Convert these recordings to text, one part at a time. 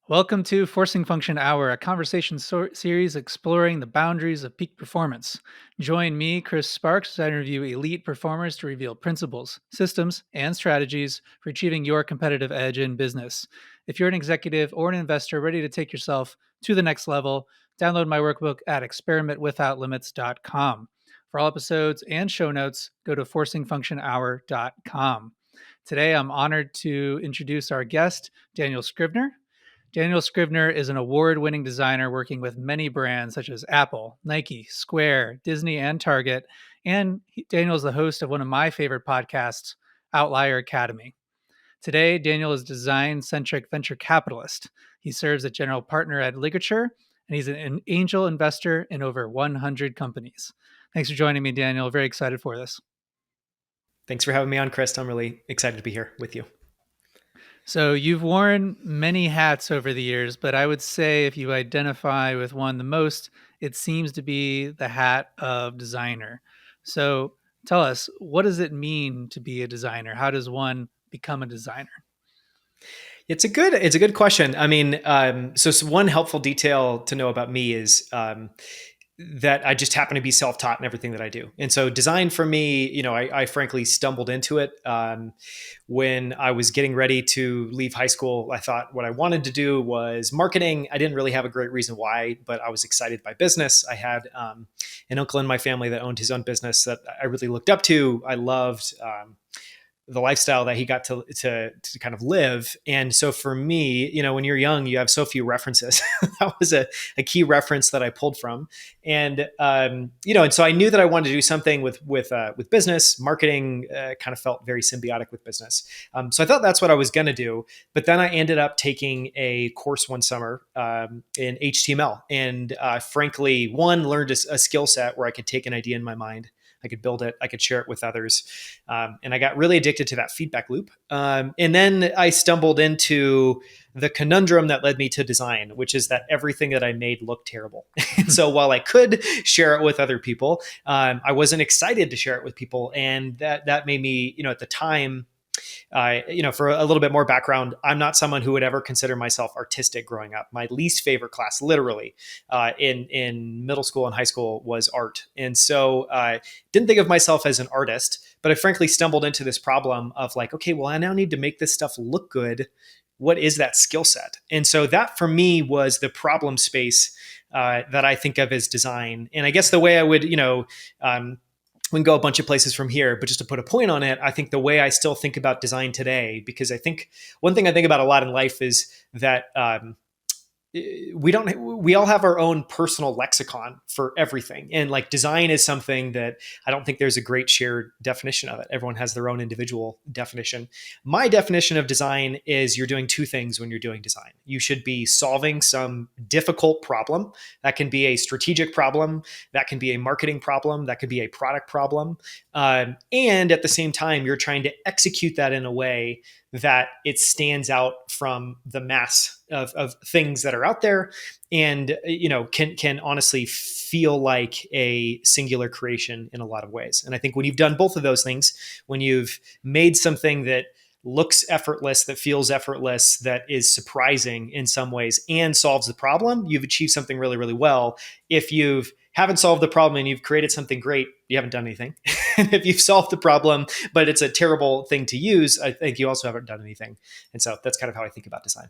Welcome to Forcing Function Hour, a conversation series exploring the boundaries of peak performance. Join me, Chris Sparks, as I interview elite performers to reveal principles, systems, and strategies for achieving your competitive edge in business. If you're an executive or an investor ready to take yourself to the next level, download my workbook at experimentwithoutlimits.com. For all episodes and show notes, go to forcingfunctionhour.com. Today, I'm honored to introduce our guest, Daniel Scrivner. Daniel Scrivner is an award winning designer working with many brands such as Apple, Nike, Square, Disney, and Target. And Daniel is the host of one of my favorite podcasts, Outlier Academy. Today, Daniel is a design-centric venture capitalist. He serves as general partner at Ligature, and he's an angel investor in over 100 companies. Thanks for joining me, Daniel. Very excited for this. Thanks for having me on, Chris. I'm really excited to be here with you. So you've worn many hats over the years, but I would say if you identify with one the most, it seems to be the hat of designer. So tell us, what does it mean to be a designer? How does one become a designer? It's a good question. I mean, so one helpful detail to know about me is that I just happen to be self-taught in everything that I do. And so design for me, I frankly stumbled into it when I was getting ready to leave high school. I thought what I wanted to do was marketing. I didn't really have a great reason why, but I was excited by business. I had an uncle in my family that owned his own business that I really looked up to. I loved the lifestyle that he got to kind of live. And so for me, when you're young, you have so few references. That was a key reference that I pulled from. And, and so I knew that I wanted to do something with business. Marketing kind of felt very symbiotic with business. So I thought that's what I was going to do. But then I ended up taking a course one summer in HTML. And frankly, learned a skill set where I could take an idea in my mind, I could build it, I could share it with others. And I got really addicted to that feedback loop. And then I stumbled into the conundrum that led me to design, which is that everything that I made looked terrible. And so while I could share it with other people, I wasn't excited to share it with people. And that made me, at the time, for a little bit more background, I'm not someone who would ever consider myself artistic growing up. My least favorite class, literally, in middle school and high school was art. And so I didn't think of myself as an artist, but I frankly stumbled into this problem of like, okay, well, I now need to make this stuff look good. What is that skill set? And so that for me was the problem space that I think of as design. And I guess the way I would, we can go a bunch of places from here, but just to put a point on it, I think the way I still think about design today, because I think one thing I think about a lot in life is that we all have our own personal lexicon for everything. And like design is something that I don't think there's a great shared definition of it. Everyone has their own individual definition. My definition of design is you're doing two things when you're doing design. You should be solving some difficult problem. That can be a strategic problem. That can be a marketing problem. That could be a product problem. And at the same time, you're trying to execute that in a way that it stands out from the mass of things that are out there, and can honestly feel like a singular creation in a lot of ways. And I think when you've done both of those things, when you've made something that looks effortless, that feels effortless, that is surprising in some ways, and solves the problem, you've achieved something really, really well. If you haven't solved the problem and you've created something great, you haven't done anything. And if you've solved the problem, but it's a terrible thing to use, I think you also haven't done anything. And so that's kind of how I think about design.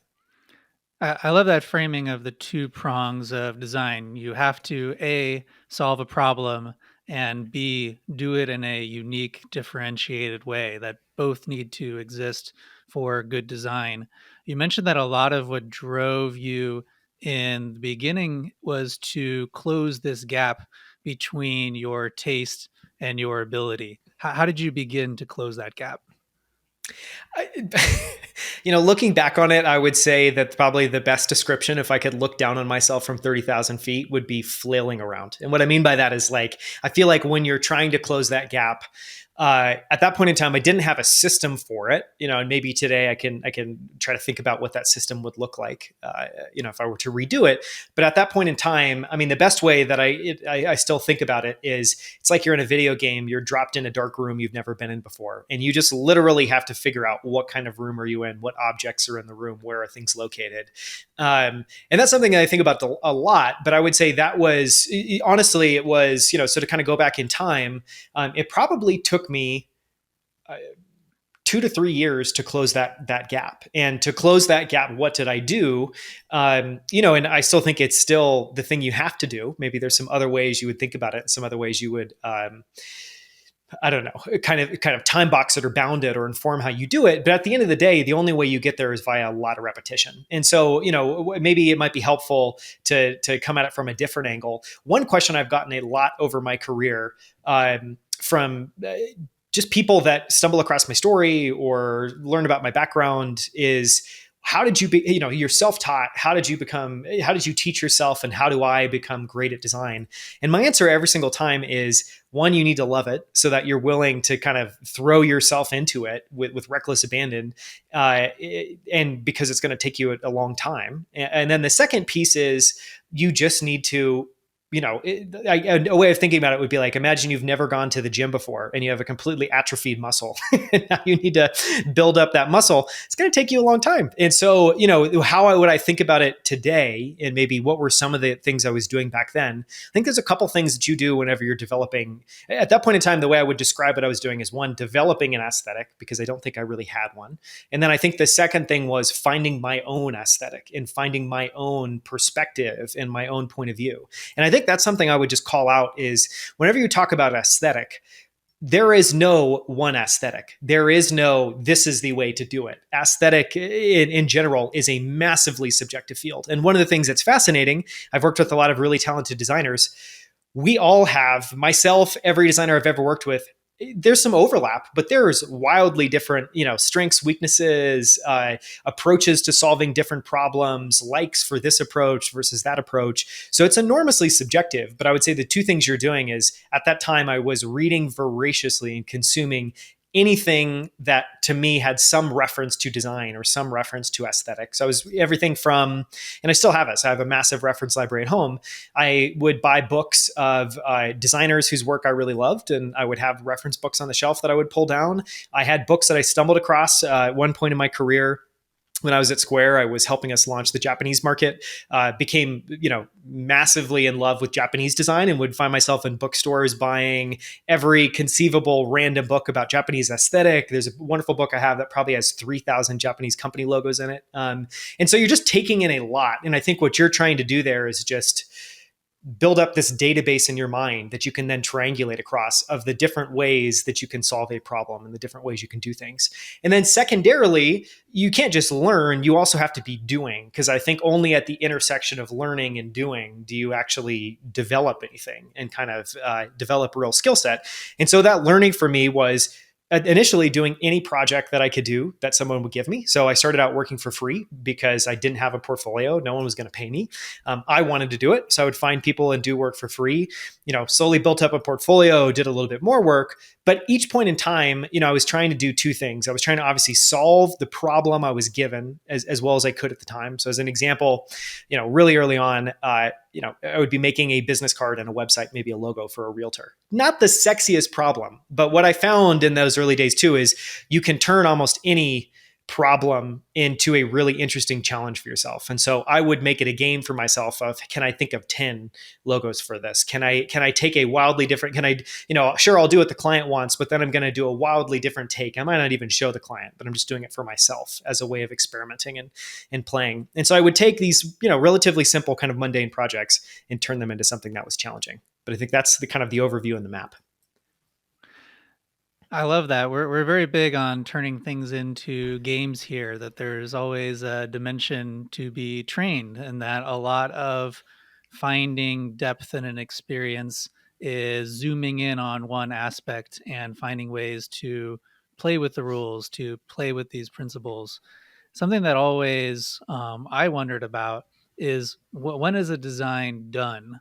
I love that framing of the two prongs of design. You have to A, solve a problem, and B, do it in a unique, differentiated way, that both need to exist for good design. You mentioned that a lot of what drove you in the beginning was to close this gap between your taste and your ability. How did you begin to close that gap? Looking back on it, I would say that probably the best description, if I could look down on myself from 30,000 feet, would be flailing around. And what I mean by that is like, I feel like when you're trying to close that gap, At that point in time, I didn't have a system for it, and maybe today I can try to think about what that system would look like, if I were to redo it. But at that point in time, I mean, the best way that I still think about it is it's like you're in a video game, you're dropped in a dark room you've never been in before, and you just literally have to figure out what kind of room are you in, what objects are in the room, where are things located. And that's something that I think about a lot. But I would say that was honestly, it was, so to kind of go back in time, it probably took me uh, 2 to 3 years to close that gap. And to close that gap, what did I do? And I still think it's still the thing you have to do. Maybe there's some other ways you would think about it, some other ways you would I don't know, kind of time box it or bound it or inform how you do it. But at the end of the day, the only way you get there is via a lot of repetition. And so, maybe it might be helpful to come at it from a different angle. One question I've gotten a lot over my career from just people that stumble across my story or learn about my background is, how did you be, you're self-taught, how did you teach yourself, and how do I become great at design? And my answer every single time is, one, you need to love it so that you're willing to kind of throw yourself into it with reckless abandon, and because it's going to take you a long time. And then the second piece is, you just need to, a way of thinking about it would be like, imagine you've never gone to the gym before and you have a completely atrophied muscle. And now you need to build up that muscle. It's going to take you a long time. And so, how would I think about it today? And maybe what were some of the things I was doing back then? I think there's a couple things that you do whenever you're developing. At that point in time, the way I would describe what I was doing is, one, developing an aesthetic, because I don't think I really had one. And then I think the second thing was finding my own aesthetic and finding my own perspective and my own point of view. And I think that's something I would just call out is, whenever you talk about aesthetic, there is no one aesthetic. There is no, this is the way to do it. Aesthetic in general is a massively subjective field. And one of the things that's fascinating, I've worked with a lot of really talented designers. We all have, myself, every designer I've ever worked with, there's some overlap, but there's wildly different, strengths, weaknesses, approaches to solving different problems, likes for this approach versus that approach. So it's enormously subjective. But I would say the two things you're doing is, at that time, I was reading voraciously and consuming anything that to me had some reference to design or some reference to aesthetics. So I was everything from, and I still have it, so I have a massive reference library at home. I would buy books of designers whose work I really loved, and I would have reference books on the shelf that I would pull down. I had books that I stumbled across at one point in my career. When I was at Square, I was helping us launch the Japanese market, became, massively in love with Japanese design, and would find myself in bookstores buying every conceivable random book about Japanese aesthetic. There's a wonderful book I have that probably has 3,000 Japanese company logos in it. And so you're just taking in a lot. And I think what you're trying to do there is just build up this database in your mind that you can then triangulate across, of the different ways that you can solve a problem and the different ways you can do things. And then secondarily, you can't just learn, you also have to be doing, because I think only at the intersection of learning and doing do you actually develop anything and kind of develop a real skill set. And so that learning for me was initially doing any project that I could do that someone would give me. So I started out working for free because I didn't have a portfolio. No one was going to pay me. I wanted to do it. So I would find people and do work for free, slowly built up a portfolio, did a little bit more work. But each point in time, I was trying to do two things. I was trying to obviously solve the problem I was given as well as I could at the time. So as an example, really early on, I would be making a business card and a website, maybe a logo for a realtor. Not the sexiest problem, but what I found in those early days too is you can turn almost any problem into a really interesting challenge for yourself. And so I would make it a game for myself of, can I think of 10 logos for this? Can I take a wildly different, sure, I'll do what the client wants, but then I'm going to do a wildly different take. I might not even show the client, but I'm just doing it for myself as a way of experimenting and playing. And so I would take these, relatively simple kind of mundane projects and turn them into something that was challenging. But I think that's the kind of the overview in the map. I love that. We're very big on turning things into games here, that there's always a dimension to be trained, and that a lot of finding depth in an experience is zooming in on one aspect and finding ways to play with the rules, to play with these principles. Something that always I wondered about is, when is a design done?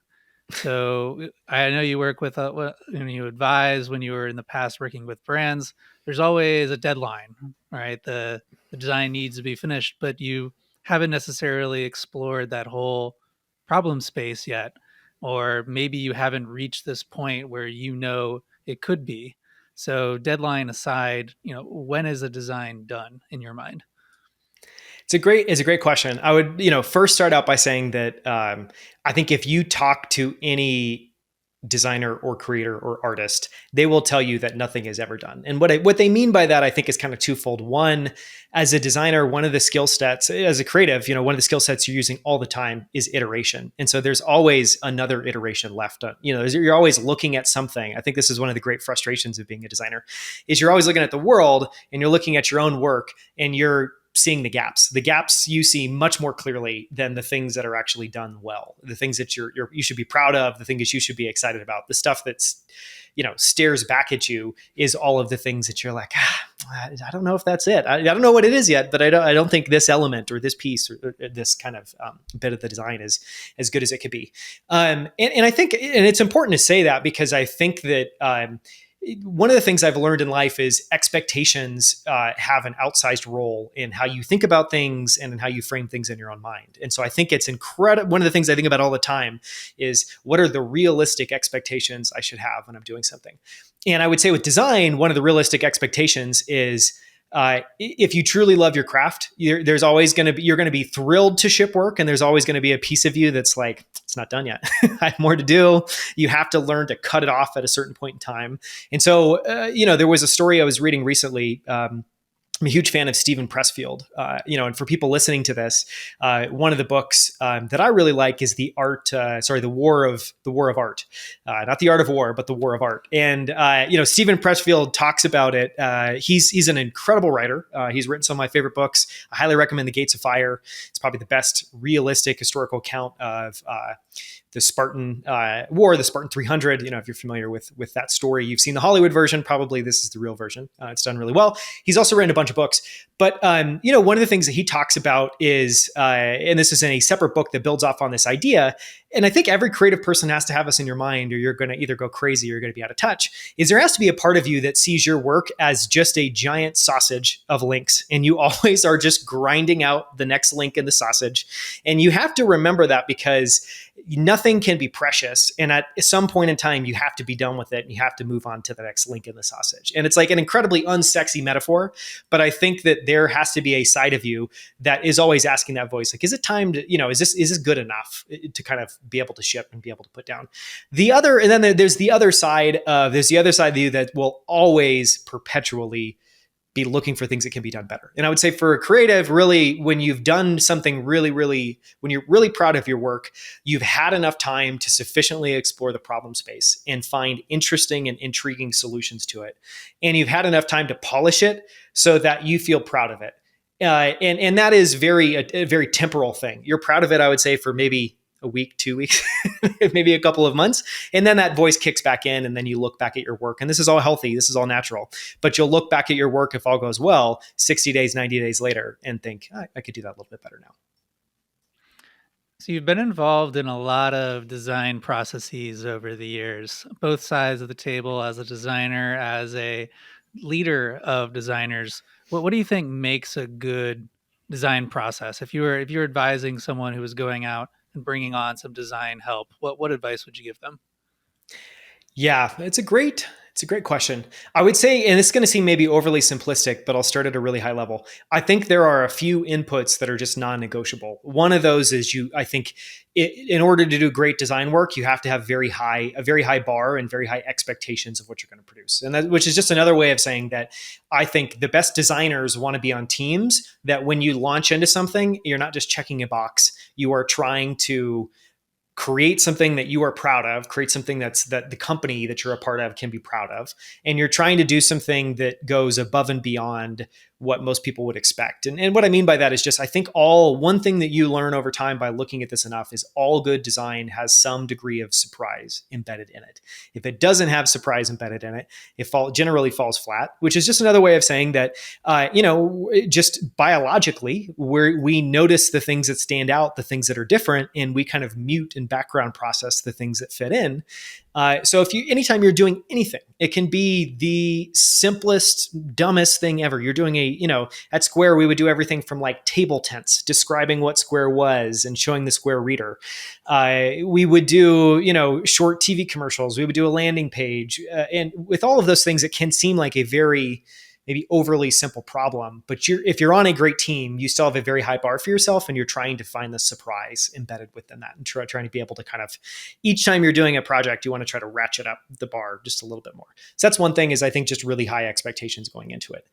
So I know you work with, when you advise, when you were in the past working with brands, there's always a deadline, right? The design needs to be finished, but you haven't necessarily explored that whole problem space yet. Or maybe you haven't reached this point where you know it could be. So deadline aside, when is a design done in your mind? It's a great question. I would, first start out by saying that I think if you talk to any designer or creator or artist, they will tell you that nothing is ever done. And what they mean by that, I think, is kind of twofold. One, as a designer, one of the skill sets, as a creative, one of the skill sets you're using all the time is iteration. And so there's always another iteration left. You're always looking at something. I think this is one of the great frustrations of being a designer, is you're always looking at the world and you're looking at your own work and you're seeing the gaps. The gaps you see much more clearly than the things that are actually done well. The things that you should be proud of, the things you should be excited about. The stuff that's stares back at you is all of the things that you're like, I don't know if that's it. I don't know what it is yet, but I don't think this element or this piece or this kind of bit of the design is as good as it could be. And I think, and it's important to say that because I think that one of the things I've learned in life is expectations have an outsized role in how you think about things and in how you frame things in your own mind. And so I think it's incredible. One of the things I think about all the time is what are the realistic expectations I should have when I'm doing something? And I would say with design, one of the realistic expectations is if you truly love your craft, you're going to be thrilled to ship work, and there's always going to be a piece of you that's like, it's not done yet. I have more to do. You have to learn to cut it off at a certain point in time. And so, there was a story I was reading recently. I'm a huge fan of Stephen Pressfield, and for people listening to this, one of the books that I really like is the War of Art, not the Art of War, but the War of Art. And Stephen Pressfield talks about it. He's an incredible writer. He's written some of my favorite books. I highly recommend The Gates of Fire. It's probably the best realistic historical account of the Spartan War, the Spartan 300. If you're familiar with that story, you've seen the Hollywood version. Probably this is the real version. It's done really well. He's also written a bunch of books. But, one of the things that he talks about is, and this is in a separate book that builds off on this idea, and I think every creative person has to have this in your mind, or you're going to either go crazy or you're going to be out of touch, is there has to be a part of you that sees your work as just a giant sausage of links. And you always are just grinding out the next link in the sausage. And you have to remember that because nothing can be precious. And at some point in time, you have to be done with it and you have to move on to the next link in the sausage. And it's like an incredibly unsexy metaphor, but I think that there has to be a side of you that is always asking that voice, like, is it time to, is this good enough to kind of be able to ship and be able to put down and then there's the other side of you that will always perpetually be looking for things that can be done better. And I would say for a creative, really, when you've done something really, really, when you're really proud of your work, you've had enough time to sufficiently explore the problem space and find interesting and intriguing solutions to it. And you've had enough time to polish it so that you feel proud of it. And that is a very temporal thing. You're proud of it, I would say, for maybe a week, 2 weeks, maybe a couple of months. And then that voice kicks back in and then you look back at your work. And this is all healthy. This is all natural. But you'll look back at your work, if all goes well, 60 days, 90 days later and think, I could do that a little bit better now. So you've been involved in a lot of design processes over the years, both sides of the table, as a designer, as a leader of designers. What do you think makes a good design process? If you're advising someone who is going out and bringing on some design help, what advice would you give them? Yeah, it's a great question. I would say, and it's going to seem maybe overly simplistic, but I'll start at a really high level. I think there are a few inputs that are just non-negotiable. One of those is I think in order to do great design work, you have to have a very high bar and very high expectations of what you're going to produce. And that, which is just another way of saying that I think the best designers want to be on teams that when you launch into something, you're not just checking a box, you are trying to create something that you are proud of, create something that the company that you're a part of can be proud of. And you're trying to do something that goes above and beyond what most people would expect. And what I mean by that is just, I think one thing that you learn over time by looking at this enough is all good design has some degree of surprise embedded in it. If it doesn't have surprise embedded in it, generally falls flat, which is just another way of saying that, just biologically, we notice the things that stand out, the things that are different, and we kind of mute and background process the things that fit in. So anytime you're doing anything, it can be the simplest, dumbest thing ever. You're doing at Square, we would do everything from like table tents, describing what Square was and showing the Square reader. We would do, short TV commercials. We would do a landing page. And with all of those things, it can seem like a very maybe overly simple problem, but if you're on a great team, you still have a very high bar for yourself, and you're trying to find the surprise embedded within that, and trying to be able to kind of, each time you're doing a project, you want to try to ratchet up the bar just a little bit more. So that's one thing, is I think just really high expectations going into it.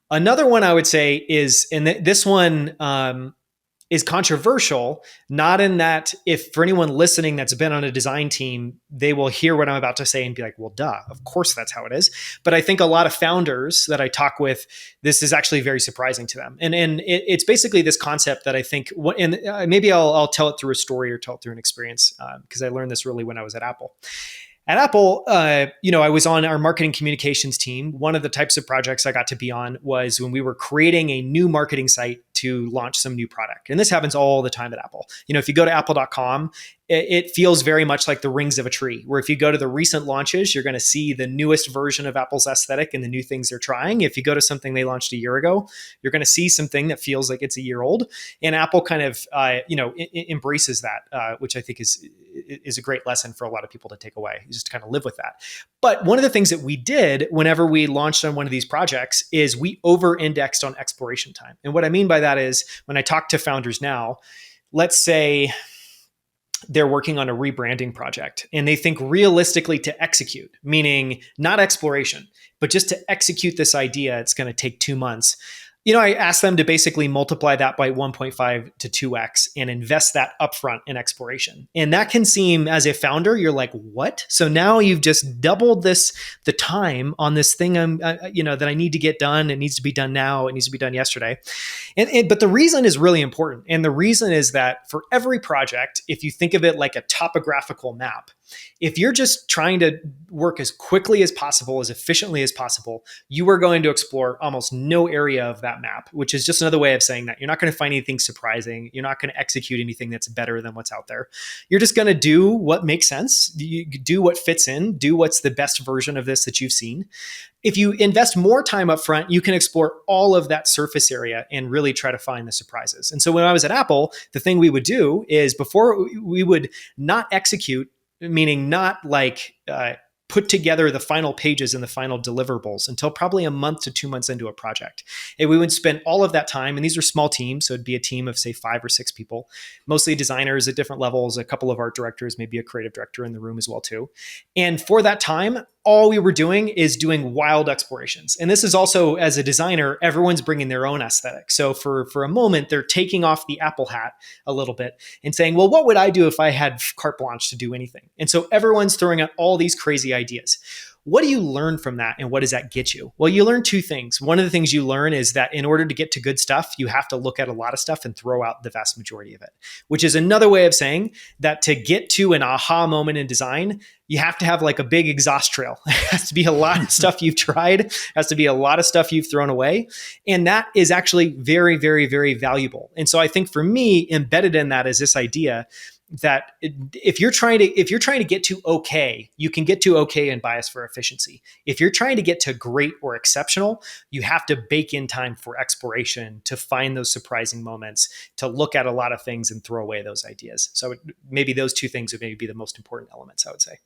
Another one I would say is, and this one is controversial, not in that, if for anyone listening that's been on a design team, they will hear what I'm about to say and be like, well, duh, of course that's how it is. But I think a lot of founders that I talk with, this is actually very surprising to them. And it's basically this concept that I think, and maybe I'll tell it through a story or tell it through an experience, because I learned this really when I was at Apple. At Apple, I was on our marketing communications team. One of the types of projects I got to be on was when we were creating a new marketing site to launch some new product. And this happens all the time at Apple. If you go to apple.com, it feels very much like the rings of a tree, where if you go to the recent launches, you're going to see the newest version of Apple's aesthetic and the new things they're trying. If you go to something they launched a year ago, you're going to see something that feels like it's a year old. And Apple kind of, embraces that, which I think is a great lesson for a lot of people to take away, just to kind of live with that. But one of the things that we did whenever we launched on one of these projects is we over-indexed on exploration time. And what I mean by that is, when I talk to founders now, let's say they're working on a rebranding project and they think realistically to execute, meaning not exploration, but just to execute this idea, it's going to take 2 months. I asked them to basically multiply that by 1.5 to 2x and invest that upfront in exploration. And that can seem, as a founder, you're like, what? So now you've just doubled the time on this thing that I need to get done. It needs to be done now. It needs to be done yesterday. But the reason is really important. And the reason is that for every project, if you think of it like a topographical map, if you're just trying to work as quickly as possible, as efficiently as possible, you are going to explore almost no area of that map, which is just another way of saying that you're not going to find anything surprising. You're not going to execute anything that's better than what's out there. You're just going to do what makes sense. You do what fits in, do what's the best version of this that you've seen. If you invest more time up front, you can explore all of that surface area and really try to find the surprises. And so when I was at Apple, the thing we would do is, before we would not execute, meaning not like put together the final pages and the final deliverables, until probably a month to 2 months into a project. And we would spend all of that time, and these are small teams, so it'd be a team of, say, 5 or 6 people, mostly designers at different levels, a couple of art directors, maybe a creative director in the room as well too. And for that time, all we were doing is doing wild explorations. And this is also, as a designer, everyone's bringing their own aesthetic. So for a moment, they're taking off the Apple hat a little bit and saying, well, what would I do if I had carte blanche to do anything? And so everyone's throwing out all these crazy ideas. What do you learn from that, and what does that get you? Well, you learn 2 things. One of the things you learn is that in order to get to good stuff, you have to look at a lot of stuff and throw out the vast majority of it, which is another way of saying that to get to an aha moment in design, you have to have like a big exhaust trail. It has to be a lot of stuff you've tried, it has to be a lot of stuff you've thrown away. And that is actually very, very, very valuable. And so I think for me, embedded in that is this idea that if you're trying to get to okay, you can get to okay and bias for efficiency. If you're trying to get to great or exceptional, you have to bake in time for exploration, to find those surprising moments, to look at a lot of things and throw away those ideas. So maybe those 2 things would maybe be the most important elements, I would say.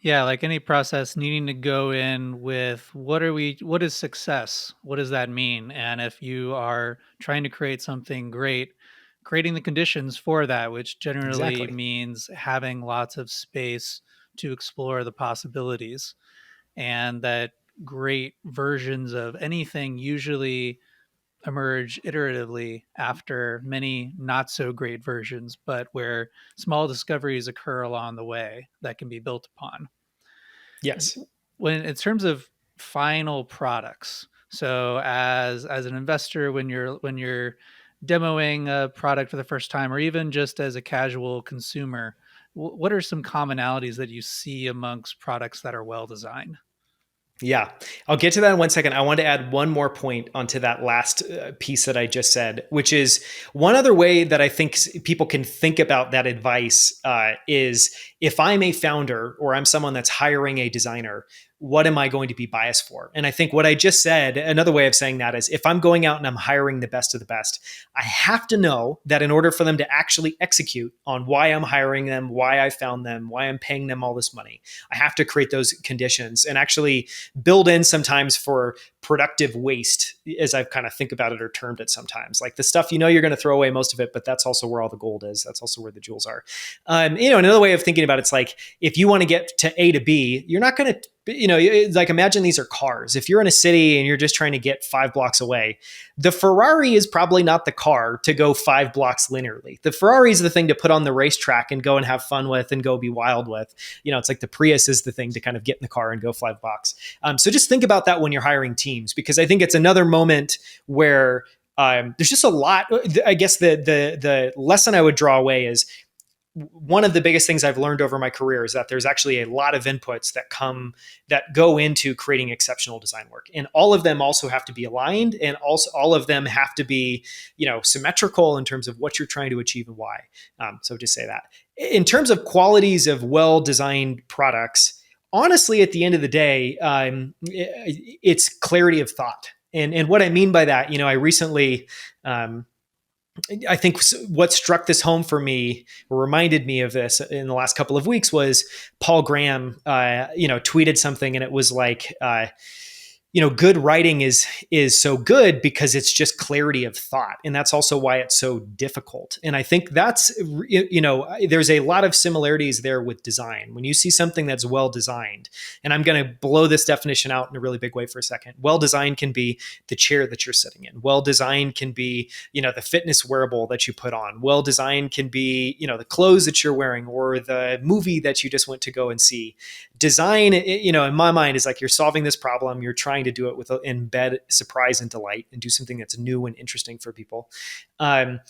Yeah, like any process, needing to go in with what is success? What does that mean? And if you are trying to create something great, creating the conditions for that, which generally Exactly. means having lots of space to explore the possibilities, and that great versions of anything usually emerge iteratively after many not so great versions, but where small discoveries occur along the way that can be built upon. Yes. When in terms of final products, So as an investor, when you're demoing a product for the first time, or even just as a casual consumer, what are some commonalities that you see amongst products that are well designed? Yeah, I'll get to that in 1 second. I want to add one more point onto that last piece that I just said, which is one other way that I think people can think about that advice is if I'm a founder or I'm someone that's hiring a designer, what am I going to be biased for? And I think what I just said, another way of saying that is if I'm going out and I'm hiring the best of the best, I have to know that in order for them to actually execute on why I'm hiring them, why I found them, why I'm paying them all this money, I have to create those conditions and actually build in sometimes for productive waste, as I kind of think about it or termed it sometimes. Like the stuff you're going to throw away most of it, but that's also where all the gold is. That's also where the jewels are. Another way of thinking about it's like if you want to get to A to B, you're not going to like imagine these are cars. If you're in a city and you're just trying to get 5 blocks away, the Ferrari is probably not the car to go 5 blocks linearly. The Ferrari is the thing to put on the racetrack and go and have fun with and go be wild with. It's like the Prius is the thing to kind of get in the car and go 5 blocks. So just think about that when you're hiring teams, because I think it's another moment where there's just a lot. I guess the lesson I would draw away is one of the biggest things I've learned over my career is that there's actually a lot of inputs that go into creating exceptional design work. And all of them also have to be aligned, and also all of them have to be, symmetrical in terms of what you're trying to achieve and why. So just say that. In terms of qualities of well-designed products, honestly, at the end of the day, it's clarity of thought. And what I mean by that, I recently, I think what struck this home for me, or reminded me of this in the last couple of weeks, was Paul Graham, tweeted something, and it was like, good writing is so good because it's just clarity of thought, and that's also why it's so difficult. And I think that's there's a lot of similarities there with design. When you see something that's well designed, and I'm going to blow this definition out in a really big way for a second. Well designed can be the chair that you're sitting in. Well designed can be the fitness wearable that you put on. Well designed can be the clothes that you're wearing or the movie that you just went to go and see. Design, in my mind, is like you're solving this problem. You're trying to do it with embed surprise and delight and do something that's new and interesting for people. And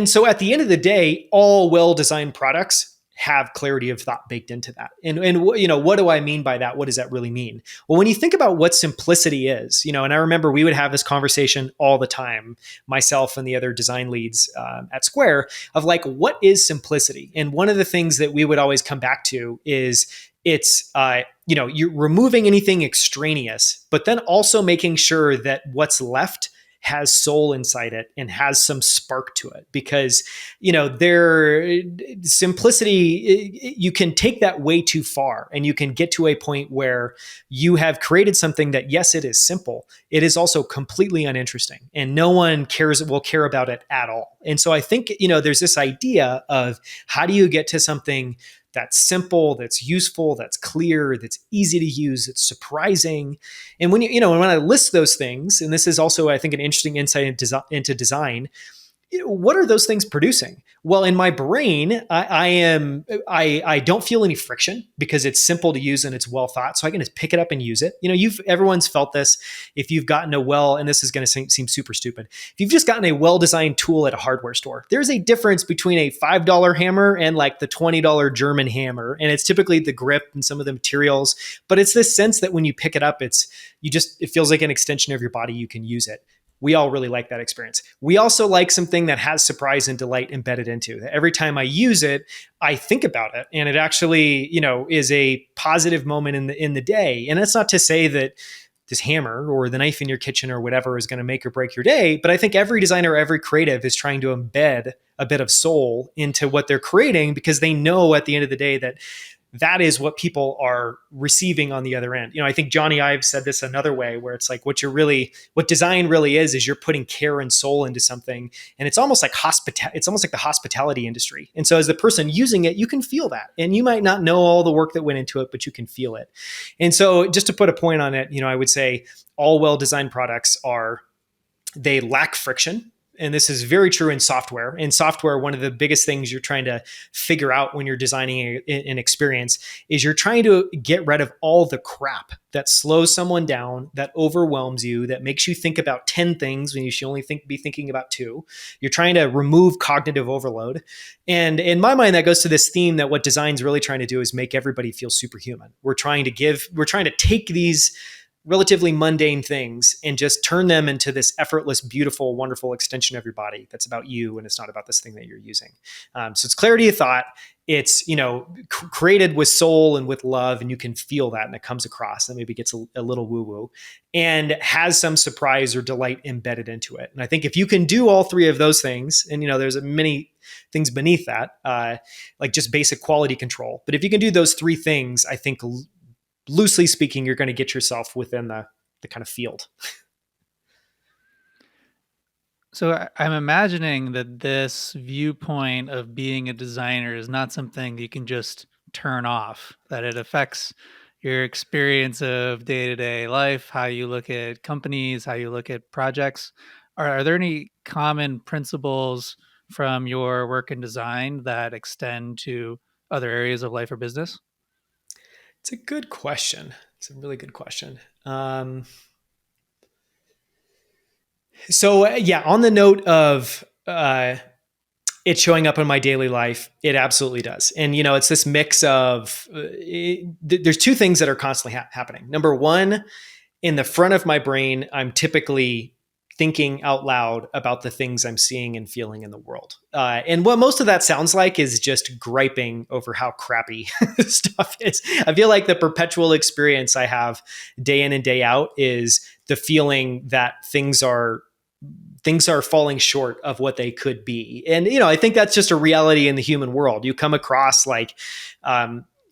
so at the end of the day, all well-designed products have clarity of thought baked into that. And what do I mean by that? What does that really mean? Well, when you think about what simplicity is, and I remember we would have this conversation all the time, myself and the other design leads at Square, of like, what is simplicity? And one of the things that we would always come back to is it's you're removing anything extraneous, but then also making sure that what's left has soul inside it and has some spark to it, because simplicity, you can take that way too far, and you can get to a point where you have created something that, yes, it is simple, it is also completely uninteresting, and no one will care about it at all. And so I think there's this idea of how do you get to something that's simple, that's useful, that's clear, that's easy to use, it's surprising. And when when I list those things, and this is also, I think, an interesting insight into design, what are those things producing? Well, in my brain, I don't feel any friction because it's simple to use and it's well thought. So I can just pick it up and use it. Everyone's felt this. If you've gotten and this is going to seem super stupid, if you've just gotten a well-designed tool at a hardware store, there's a difference between a $5 hammer and like the $20 German hammer. And it's typically the grip and some of the materials, but it's this sense that when you pick it up, it feels like an extension of your body. You can use it. We all really like that experience. We also like something that has surprise and delight embedded into it. Every time I use it, I think about it, and it actually, is a positive moment in the day. And that's not to say that this hammer or the knife in your kitchen or whatever is going to make or break your day, but I think every designer, every creative is trying to embed a bit of soul into what they're creating, because they know at the end of the day that is what people are receiving on the other end. I think Johnny Ive said this another way, where it's like what design really is you're putting care and soul into something. And it's almost like the hospitality industry. And so as the person using it, you can feel that. And you might not know all the work that went into it, but you can feel it. And so just to put a point on it, I would say all well-designed products they lack friction. and this is very true in software. In software, one of the biggest things you're trying to figure out when you're designing an experience is you're trying to get rid of all the crap that slows someone down, that overwhelms you, that makes you think about 10 things when you should only be thinking about two. You're trying to remove cognitive overload. And in my mind, that goes to this theme that what design's really trying to do is make everybody feel superhuman. We're trying to take these relatively mundane things and just turn them into this effortless, beautiful, wonderful extension of your body that's about you and it's not about this thing that you're using. So it's clarity of thought. It's, created with soul and with love, and you can feel that, and it comes across. And maybe gets a little woo-woo, and has some surprise or delight embedded into it. And I think if you can do all three of those things, and there's many things beneath that, like just basic quality control. But if you can do those three things, I think loosely speaking, you're going to get yourself within the kind of field. So I'm imagining that this viewpoint of being a designer is not something you can just turn off, that it affects your experience of day-to-day life, how you look at companies, how you look at projects. Are there any common principles from your work in design that extend to other areas of life or business? It's a good question. It's a really good question. Yeah, on the note of it showing up in my daily life, it absolutely does. And it's this mix of there's two things that are constantly happening. Number one, in the front of my brain, I'm typically thinking out loud about the things I'm seeing and feeling in the world. And what most of that sounds like is just griping over how crappy stuff is. I feel like the perpetual experience I have day in and day out is the feeling that things are falling short of what they could be. And, I think that's just a reality in the human world. You come across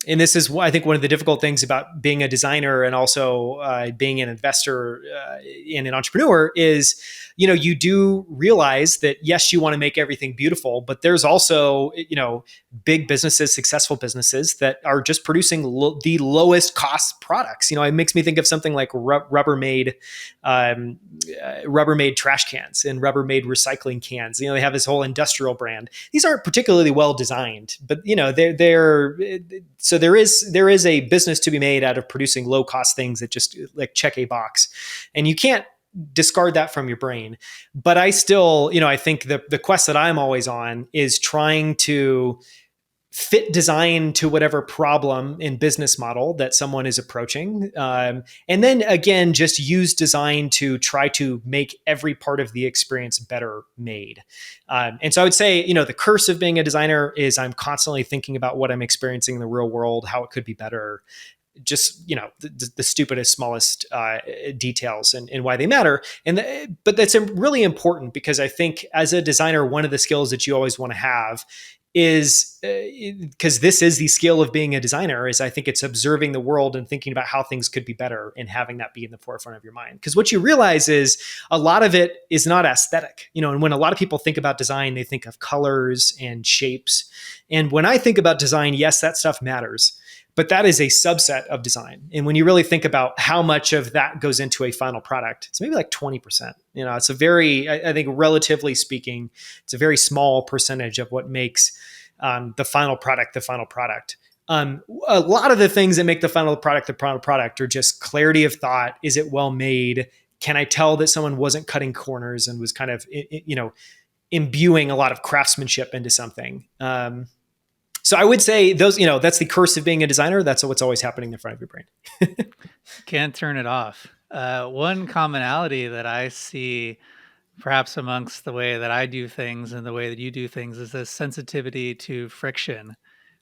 and this is, I think, one of the difficult things about being a designer and also being an investor and an entrepreneur is, you do realize that, yes, you want to make everything beautiful, but there's also, big businesses, successful businesses that are just producing the lowest cost products. It makes me think of something like Rubbermaid trash cans and Rubbermaid recycling cans. They have this whole industrial brand. These aren't particularly well designed, but they're so there is a business to be made out of producing low cost things that just like check a box, and you can't discard that from your brain. But I still, I think the quest that I'm always on is trying to fit design to whatever problem in business model that someone is approaching. And then again, just use design to try to make every part of the experience better made. And so I would say, the curse of being a designer is I'm constantly thinking about what I'm experiencing in the real world, how it could be better, just the stupidest, smallest details and why they matter. But that's really important, because I think as a designer, one of the skills that you always want to have is, because this is the skill of being a designer, is I think it's observing the world and thinking about how things could be better and having that be in the forefront of your mind. Because what you realize is a lot of it is not aesthetic, and when a lot of people think about design, they think of colors and shapes. And when I think about design, yes, that stuff matters, but that is a subset of design. And when you really think about how much of that goes into a final product, it's maybe like 20%. It's a very, I think, relatively speaking, it's a very small percentage of what makes the final product the final product. A lot of the things that make the final product are just clarity of thought. Is it well made? Can I tell that someone wasn't cutting corners and was kind of, imbuing a lot of craftsmanship into something? So I would say those, that's the curse of being a designer. That's what's always happening in the front of your brain. Can't turn it off. One commonality that I see, perhaps amongst the way that I do things and the way that you do things, is this sensitivity to friction,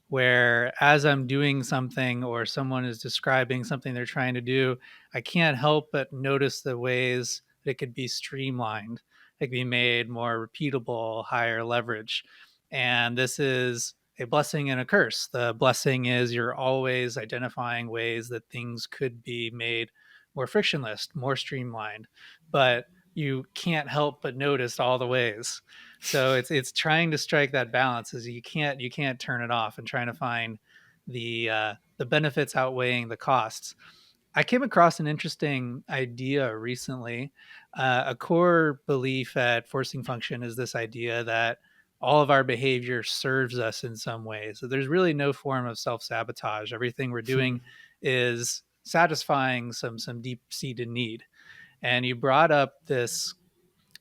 where as I'm doing something or someone is describing something they're trying to do, I can't help but notice the ways that it could be streamlined, it could be made more repeatable, higher leverage. And this is a blessing and a curse. The blessing is you're always identifying ways that things could be made more frictionless, more streamlined, but you can't help but notice all the ways. So it's trying to strike that balance. Is you can't turn it off, and trying to find the benefits outweighing the costs. I came across an interesting idea recently A core belief at Forcing Function is this idea that all of our behavior serves us in some way. So there's really no form of self sabotage. Everything we're doing is satisfying some deep seated need. And you brought up this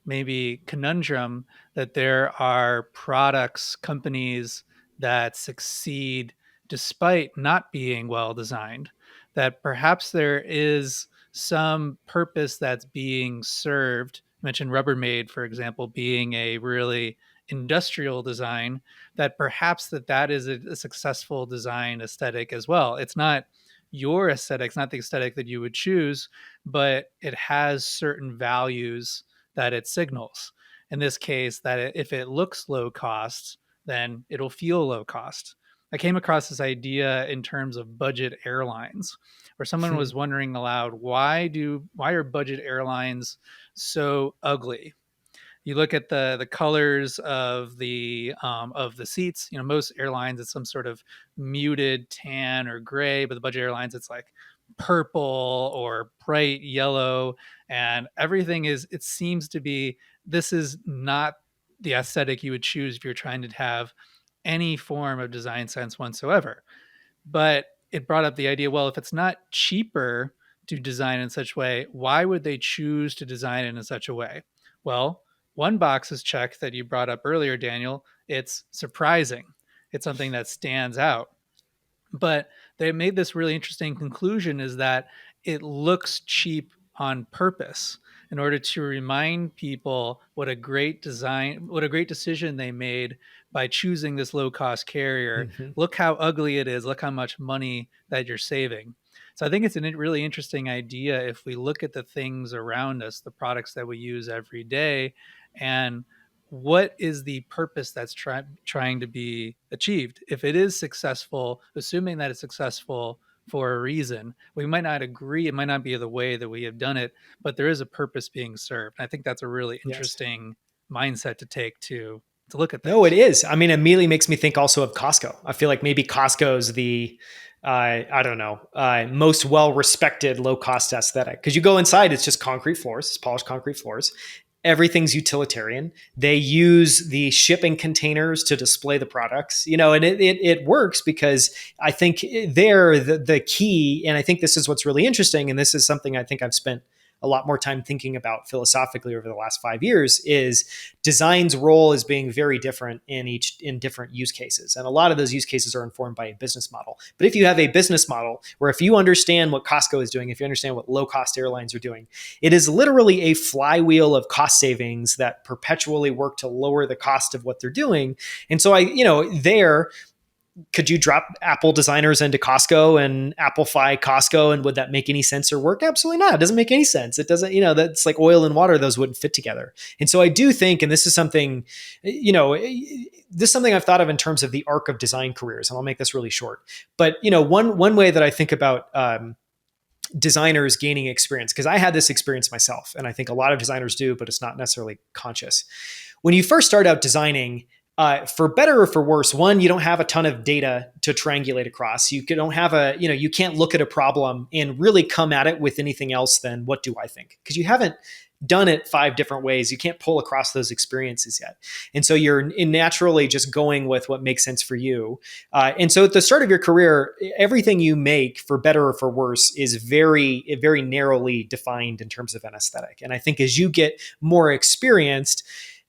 maybe conundrum that there are products, companies that succeed despite not being well designed, that perhaps there is some purpose that's being served. You mentioned Rubbermaid, for example, being a really industrial design, that perhaps that is a successful design aesthetic as well. It's not your aesthetic, it's not the aesthetic that you would choose, but it has certain values that it signals. In this case, that if it looks low cost, then it'll feel low cost. I came across this idea in terms of budget airlines, where someone was wondering aloud, why are budget airlines so ugly? You look at the colors of the seats. You know, most airlines it's some sort of muted tan or gray, but the budget airlines it's like purple or bright yellow, and everything is. It seems to be this is not the aesthetic you would choose if you're trying to have any form of design sense whatsoever. But it brought up the idea, well, if it's not cheaper to design in such a way, why would they choose to design it in such a way? Well, one box is checked that you brought up earlier, Daniel. It's surprising. It's something that stands out. But they made this really interesting conclusion is that it looks cheap on purpose in order to remind people what a great decision they made by choosing this low cost carrier. Mhm. Look how ugly it is. Look how much money that you're saving. So I think it's a really interesting idea if we look at the things around us, the products that we use every day, and what is the purpose that's trying to be achieved. If it is successful, assuming that it's successful for a reason, we might not agree, it might not be the way that we have done it, but there is a purpose being served. I think that's a really Yes. interesting mindset to take to look at No, it things. is. I mean, it immediately makes me think also of Costco. I feel like maybe Costco's the, I don't know, most well respected low cost aesthetic. Because you go inside, it's just concrete floors, it's polished concrete floors. Everything's utilitarian. They use the shipping containers to display the products, you know, and it works because I think they're the key. And I think this is what's really interesting. And this is something I think I've spent a lot more time thinking about philosophically over the last 5 years is design's role is being very different in different use cases. And a lot of those use cases are informed by a business model. But if you have a business model where if you understand what Costco is doing, if you understand what low cost airlines are doing, it is literally a flywheel of cost savings that perpetually work to lower the cost of what they're doing. And so could you drop Apple designers into Costco and Applefy Costco? And would that make any sense or work? Absolutely not. It doesn't make any sense. It doesn't, that's like oil and water. Those wouldn't fit together. And so I do think, and this is something, this is something I've thought of in terms of the arc of design careers. And I'll make this really short. But, one way that I think about, designers gaining experience, because I had this experience myself, and I think a lot of designers do, but it's not necessarily conscious. When you first start out designing, for better or for worse, one, you don't have a ton of data to triangulate across. You don't have you can't look at a problem and really come at it with anything else than what do I think? Because you haven't done it 5 different ways. You can't pull across those experiences yet. And so you're naturally just going with what makes sense for you. And so at the start of your career, everything you make, for better or for worse, is very, very narrowly defined in terms of an aesthetic. And I think as you get more experienced,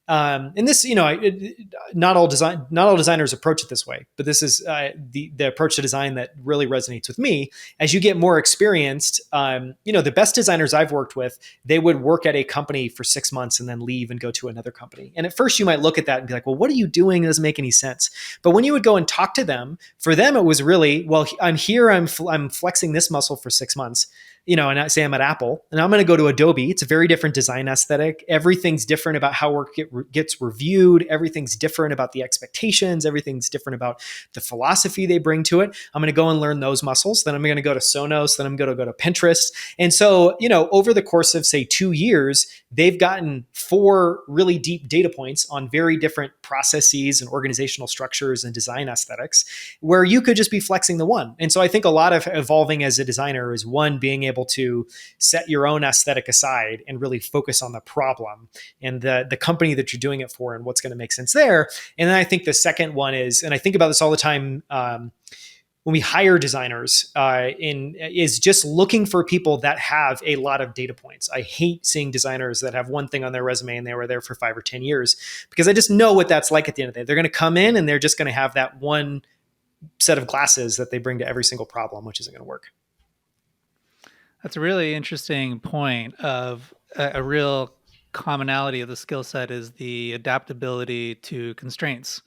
and this, not all designers approach it this way, but this is the approach to design that really resonates with me. As you get more experienced, the best designers I've worked with, they would work at a company for 6 months and then leave and go to another company. And at first, you might look at that and be like, "Well, what are you doing? It doesn't make any sense." But when you would go and talk to them, for them, it was really, "Well, I'm here. I'm flexing this muscle for 6 months." And I say I'm at Apple and I'm going to go to Adobe. It's a very different design aesthetic. Everything's different about how work gets reviewed. Everything's different about the expectations. Everything's different about the philosophy they bring to it. I'm going to go and learn those muscles. Then I'm going to go to Sonos. Then I'm going to go to Pinterest. And so, over the course of say 2 years, they've gotten 4 really deep data points on very different processes and organizational structures and design aesthetics, where you could just be flexing the one. And so I think a lot of evolving as a designer is, one, being able to set your own aesthetic aside and really focus on the problem and the company that you're doing it for and what's going to make sense there. And then I think the second one is, and I think about this all the time, when we hire designers, is just looking for people that have a lot of data points. I hate seeing designers that have one thing on their resume and they were there for 5 or 10 years, because I just know what that's like at the end of the day. They're going to come in and they're just going to have that one set of glasses that they bring to every single problem, which isn't going to work. That's a really interesting point of a real commonality of the skill set is the adaptability to constraints,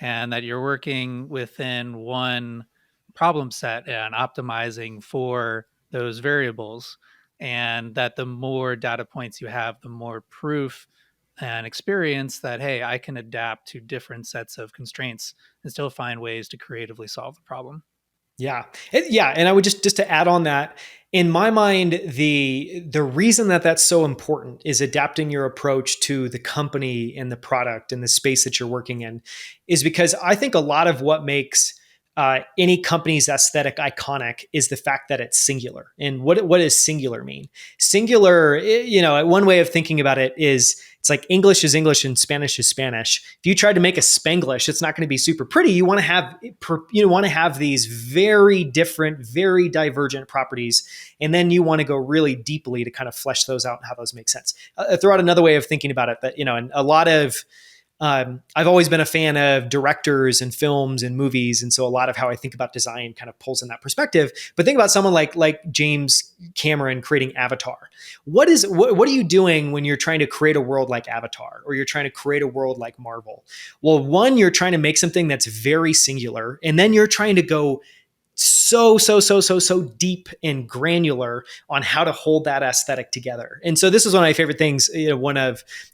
and that you're working within one problem set and optimizing for those variables. And that the more data points you have, the more proof and experience that, hey, I can adapt to different sets of constraints and still find ways to creatively solve the problem. Yeah. Yeah. And I would just to add on that, in my mind, the reason that that's so important is adapting your approach to the company and the product and the space that you're working in, is because I think a lot of what makes any company's aesthetic iconic is the fact that it's singular. And what does singular mean? Singular, one way of thinking about it is, it's like English is English and Spanish is Spanish. If you tried to make a Spanglish, it's not going to be super pretty. You want to have these very different, very divergent properties, and then you want to go really deeply to kind of flesh those out and how those make sense. I'll throw out another way of thinking about it, that and a lot of I've always been a fan of directors and films and movies, and so a lot of how I think about design kind of pulls in that perspective. But think about someone like James Cameron creating Avatar. What are you doing when you're trying to create a world like Avatar, or you're trying to create a world like Marvel? Well, one, you're trying to make something that's very singular, and then you're trying to go so deep and granular on how to hold that aesthetic together. And so this is one of my favorite things. I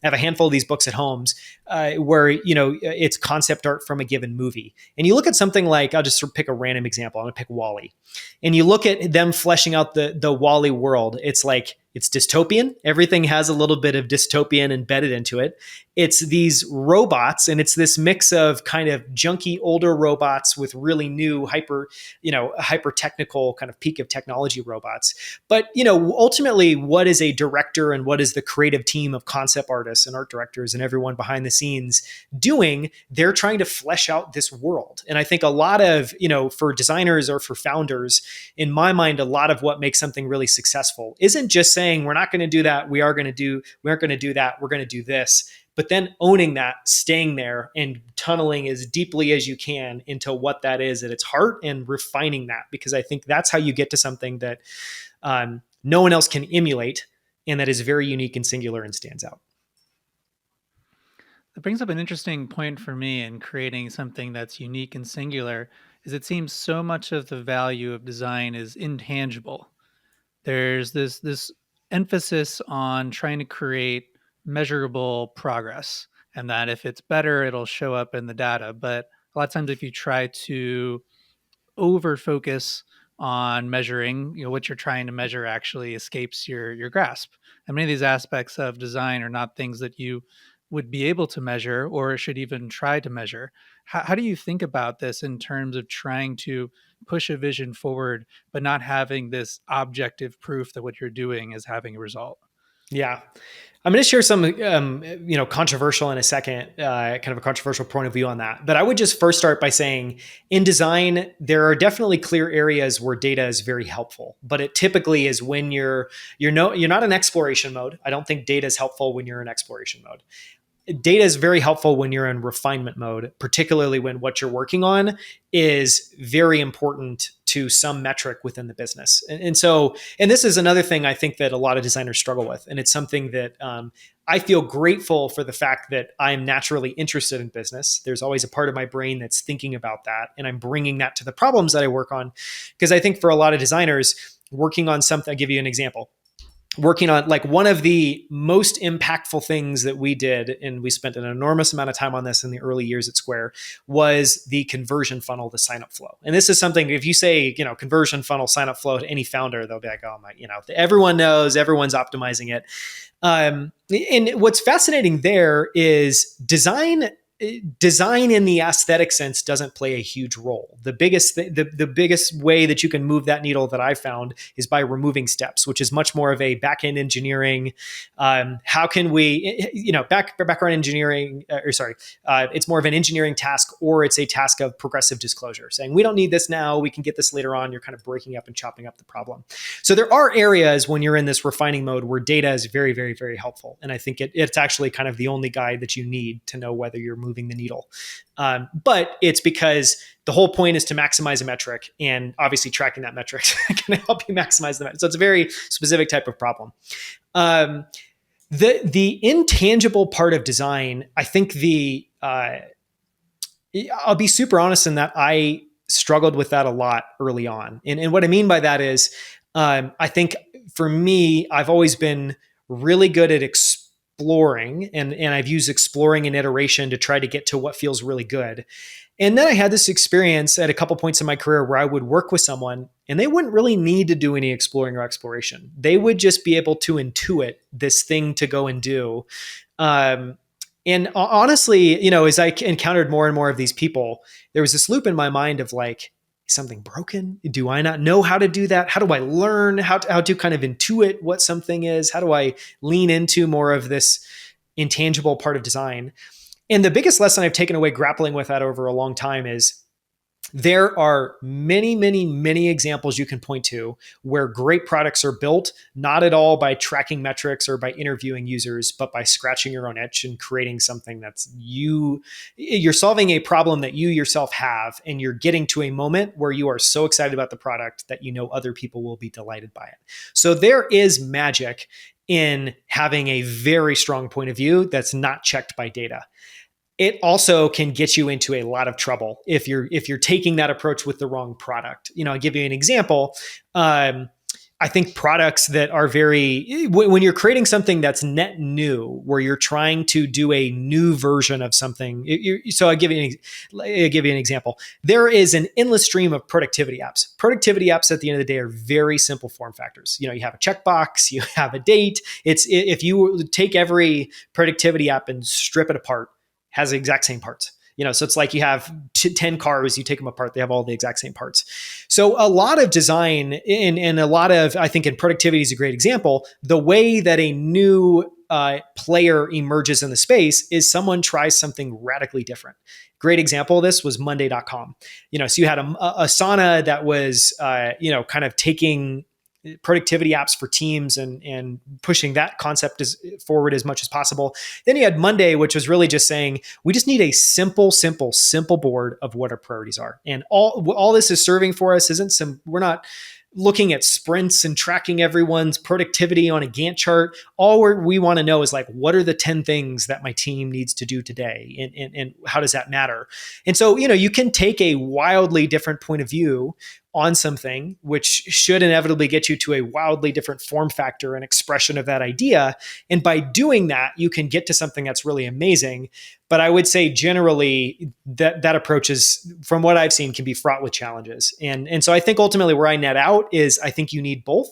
have a handful of these books at homes where it's concept art from a given movie, and you look at something like, I'll just sort of pick a random example. I'm gonna pick WALL-E, and you look at them fleshing out the WALL-E world. It's like, it's dystopian. Everything has a little bit of dystopian embedded into it. It's these robots, and it's this mix of kind of junky older robots with really new hyper technical kind of peak of technology robots. But ultimately, what is a director and what is the creative team of concept artists and art directors and everyone behind the scenes doing? They're trying to flesh out this world. And I think a lot of, for designers or for founders, in my mind, a lot of what makes something really successful isn't just saying, we're not going to do that, we aren't going to do that, we're going to do this, but then owning that, staying there, and tunneling as deeply as you can into what that is at its heart, and refining that, because I think that's how you get to something that no one else can emulate, and that is very unique and singular and stands out. That brings up an interesting point for me in creating something that's unique and singular, is it seems so much of the value of design is intangible. There's this emphasis on trying to create measurable progress, and that if it's better, it'll show up in the data. But a lot of times, if you try to over focus on measuring, what you're trying to measure actually escapes your grasp. And many of these aspects of design are not things that you would be able to measure or should even try to measure. How do you think about this in terms of trying to push a vision forward, but not having this objective proof that what you're doing is having a result? Yeah. I'm going to share some, controversial in a second, kind of a controversial point of view on that. But I would just first start by saying, in design, there are definitely clear areas where data is very helpful. But it typically is when you're not in exploration mode. I don't think data is helpful when you're in exploration mode. Data is very helpful when you're in refinement mode, particularly when what you're working on is very important to some metric within the business. And this is another thing I think that a lot of designers struggle with. And it's something that I feel grateful for, the fact that I'm naturally interested in business. There's always a part of my brain that's thinking about that, and I'm bringing that to the problems that I work on. Because I think for a lot of designers, working on something, I'll give you an example. Working on, like, one of the most impactful things that we did, and we spent an enormous amount of time on this in the early years at Square, was the conversion funnel, the sign-up flow. And this is something, if you say, conversion funnel, sign-up flow to any founder, they'll be like, oh my, everyone knows, everyone's optimizing it. And what's fascinating there is design design in the aesthetic sense doesn't play a huge role. The biggest way that you can move that needle that I found is by removing steps, which is much more of a back-end engineering. How can we, background engineering, it's more of an engineering task, or it's a task of progressive disclosure, saying we don't need this now, we can get this later on. You're kind of breaking up and chopping up the problem. So there are areas when you're in this refining mode where data is very, very, very helpful. And I think it's actually kind of the only guide that you need to know whether you're moving the needle. But it's because the whole point is to maximize a metric, and obviously tracking that metric can help you maximize the metric. So it's a very specific type of problem. The intangible part of design, I think I'll be super honest in that I struggled with that a lot early on. And what I mean by that is, I think for me, I've always been really good at exploring, and I've used exploring and iteration to try to get to what feels really good. And then I had this experience at a couple points in my career where I would work with someone and they wouldn't really need to do any exploring or exploration. They would just be able to intuit this thing to go and do. And honestly, as I encountered more and more of these people, there was this loop in my mind of like, is something broken? Do I not know how to do that? How do I learn how to kind of intuit what something is? How do I lean into more of this intangible part of design? And the biggest lesson I've taken away grappling with that over a long time is there are many, many, many examples you can point to where great products are built, not at all by tracking metrics or by interviewing users, but by scratching your own itch and creating something that's you're solving a problem that you yourself have, and you're getting to a moment where you are so excited about the product that other people will be delighted by it. So there is magic in having a very strong point of view that's not checked by data. It also can get you into a lot of trouble if you're taking that approach with the wrong product. I'll give you an example. I think products that are when you're creating something that's net new, where you're trying to do a new version of something. So I'll give you an example. There is an endless stream of productivity apps. Productivity apps at the end of the day are very simple form factors. You have a checkbox, you have a date. If you take every productivity app and strip it apart, has the exact same parts. So it's like you have 10 cars, you take them apart, they have all the exact same parts. So a lot of design and a lot of, I think in productivity is a great example, the way that a new player emerges in the space is someone tries something radically different. Great example of this was Monday.com. So you had a Asana that was, kind of taking productivity apps for teams and pushing that concept forward as much as possible. Then you had Monday, which was really just saying, we just need a simple board of what our priorities are. And all this is serving for us we're not looking at sprints and tracking everyone's productivity on a Gantt chart. All we want to know is like, what are the 10 things that my team needs to do today? And how does that matter? And so, you can take a wildly different point of view on something, which should inevitably get you to a wildly different form factor and expression of that idea. And by doing that, you can get to something that's really amazing. But I would say generally that approach is, from what I've seen, can be fraught with challenges. And so I think ultimately where I net out is I think you need both.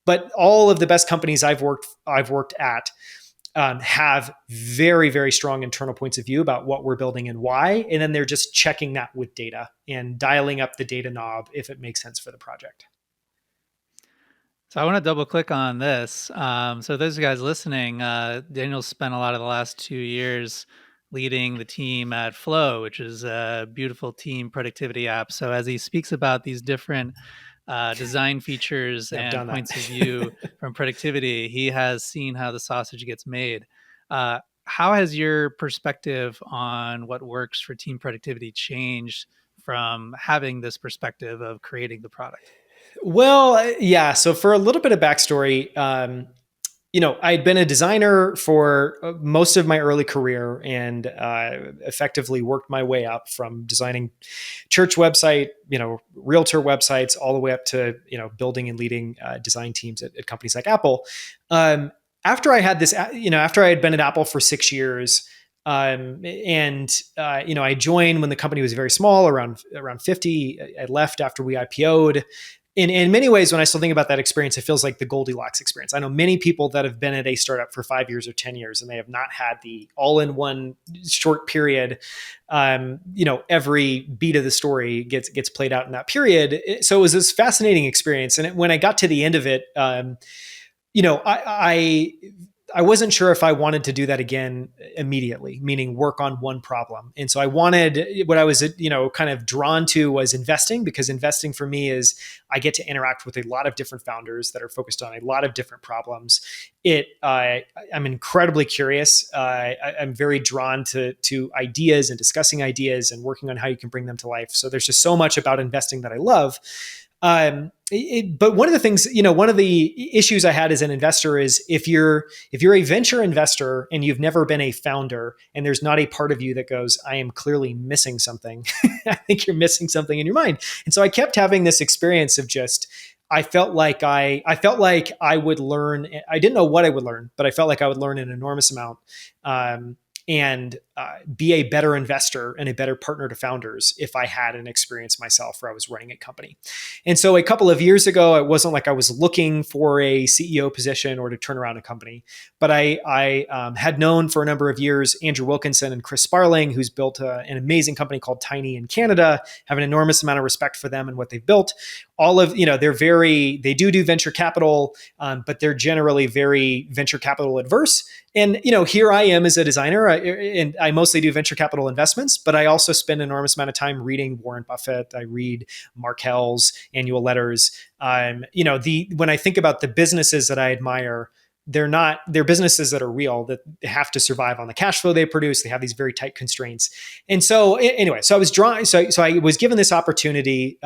But all of the best companies I've worked at have very, very strong internal points of view about what we're building and why. And then they're just checking that with data and dialing up the data knob if it makes sense for the project. So I want to double click on this. So those guys listening, Daniel spent a lot of the last 2 years leading the team at Flow, which is a beautiful team productivity app. So as he speaks about these different design features and points of view from productivity, he has seen how the sausage gets made. How has your perspective on what works for team productivity changed from having this perspective of creating the product? Well, yeah. So for a little bit of backstory, I'd been a designer for most of my early career and effectively worked my way up from designing church website, realtor websites, all the way up to, building and leading design teams at companies like Apple. After I had after I had been at Apple for 6 years, I joined when the company was very small, around 50. I left after we IPO'd. in many ways, when I still think about that experience, it feels like the Goldilocks experience. I know many people that have been at a startup for 5 years or 10 years, and they have not had the all-in-one short period. Every beat of the story gets played out in that period. So it was this fascinating experience. And when I got to the end of it, I wasn't sure if I wanted to do that again immediately, meaning work on one problem. And so I wanted, what I was, kind of drawn to was investing, because investing for me is I get to interact with a lot of different founders that are focused on a lot of different problems. I'm incredibly curious. I'm very drawn to ideas and discussing ideas and working on how you can bring them to life. So there's just so much about investing that I love. But one of the things, one of the issues I had as an investor is if you're a venture investor and you've never been a founder, and there's not a part of you that goes, I am clearly missing something. I think you're missing something in your mind. And so I kept having this experience of just, I felt like I would learn. I didn't know what I would learn, but I felt like I would learn an enormous amount. And be a better investor and a better partner to founders if I had an experience myself where I was running a company. And so a couple of years ago, it wasn't like I was looking for a CEO position or to turn around a company, but I had known for a number of years Andrew Wilkinson and Chris Sparling, who's built an amazing company called Tiny in Canada. Have an enormous amount of respect for them and what they've built. They do venture capital, but they're generally very venture capital adverse. And, here I am as a designer, and I mostly do venture capital investments, but I also spend an enormous amount of time reading Warren Buffett. I read Markel's annual letters. When I think about the businesses that I admire, they're businesses that are real, that have to survive on the cash flow they produce. They have these very tight constraints. And so anyway, so I was drawn, so I was given this opportunity,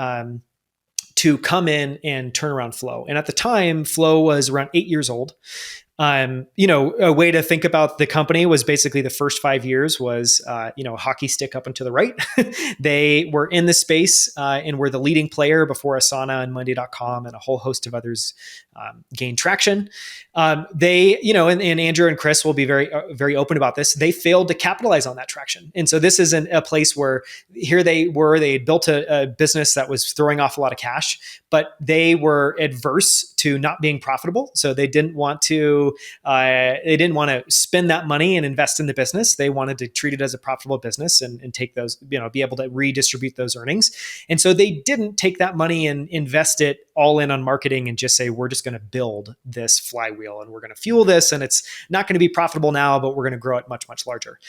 to come in and turn around Flow. And at the time, Flow was around 8 years old. A way to think about the company was basically the first 5 years was, a hockey stick up and to the right. They were in the space and were the leading player before Asana and Monday.com and a whole host of others gained traction. And Andrew and Chris will be very, very open about this. They failed to capitalize on that traction. And so this isn't a place where they had built a business that was throwing off a lot of cash, but they were adverse to not being profitable. So they didn't want to spend that money and invest in the business. They wanted to treat it as a profitable business and take those, be able to redistribute those earnings. And so they didn't take that money and invest it all in on marketing and just say, we're just going to build this flywheel and we're going to fuel this. And it's not going to be profitable now, but we're going to grow it much, much larger.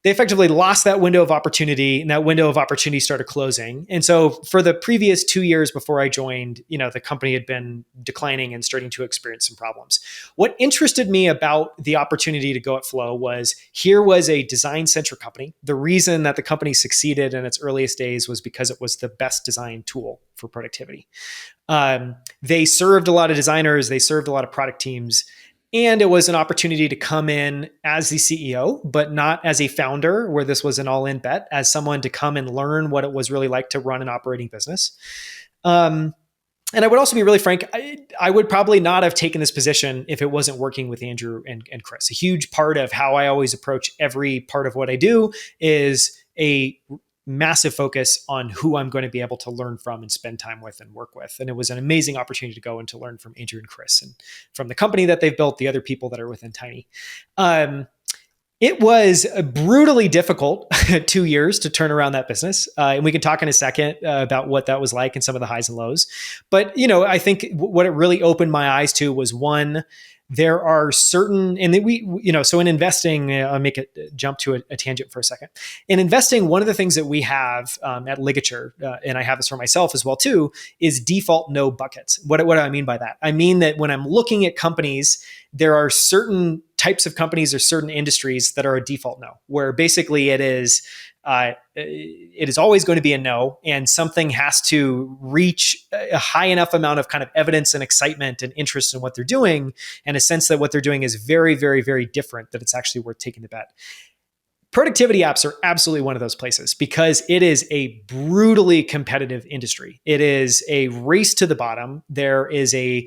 They effectively lost that window of opportunity, and that window of opportunity started closing. And so for the previous 2 years before I joined, the company had been declining and starting to experience some problems. What interested me about the opportunity to go at Flow was, here was a design-centric company. The reason that the company succeeded in its earliest days was because it was the best design tool for productivity. They served a lot of designers, they served a lot of product teams. And it was an opportunity to come in as the CEO, but not as a founder, where this was an all-in bet, as someone to come and learn what it was really like to run an operating business. And I would also be really frank, I would probably not have taken this position if it wasn't working with Andrew and Chris. A huge part of how I always approach every part of what I do is a massive focus on who I'm going to be able to learn from and spend time with and work with. And it was an amazing opportunity to go and to learn from Andrew and Chris and from the company that they've built, the other people that are within Tiny. It was brutally difficult 2 years to turn around that business. And we can talk in a second about what that was like and some of the highs and lows. But, I think what it really opened my eyes to was, one, there are certain, and so in investing, I'll make it jump to a tangent for a second. In investing, one of the things that we have at Ligature, and I have this for myself as well too, is default no buckets. What do I mean by that? I mean that when I'm looking at companies, there are certain types of companies or certain industries that are a default no, where basically it is always going to be a no, and something has to reach a high enough amount of kind of evidence and excitement and interest in what they're doing, and a sense that what they're doing is very, very, very different, that it's actually worth taking the bet. productivity apps are absolutely one of those places because it is a brutally competitive industry. It is a race to the bottom. There is in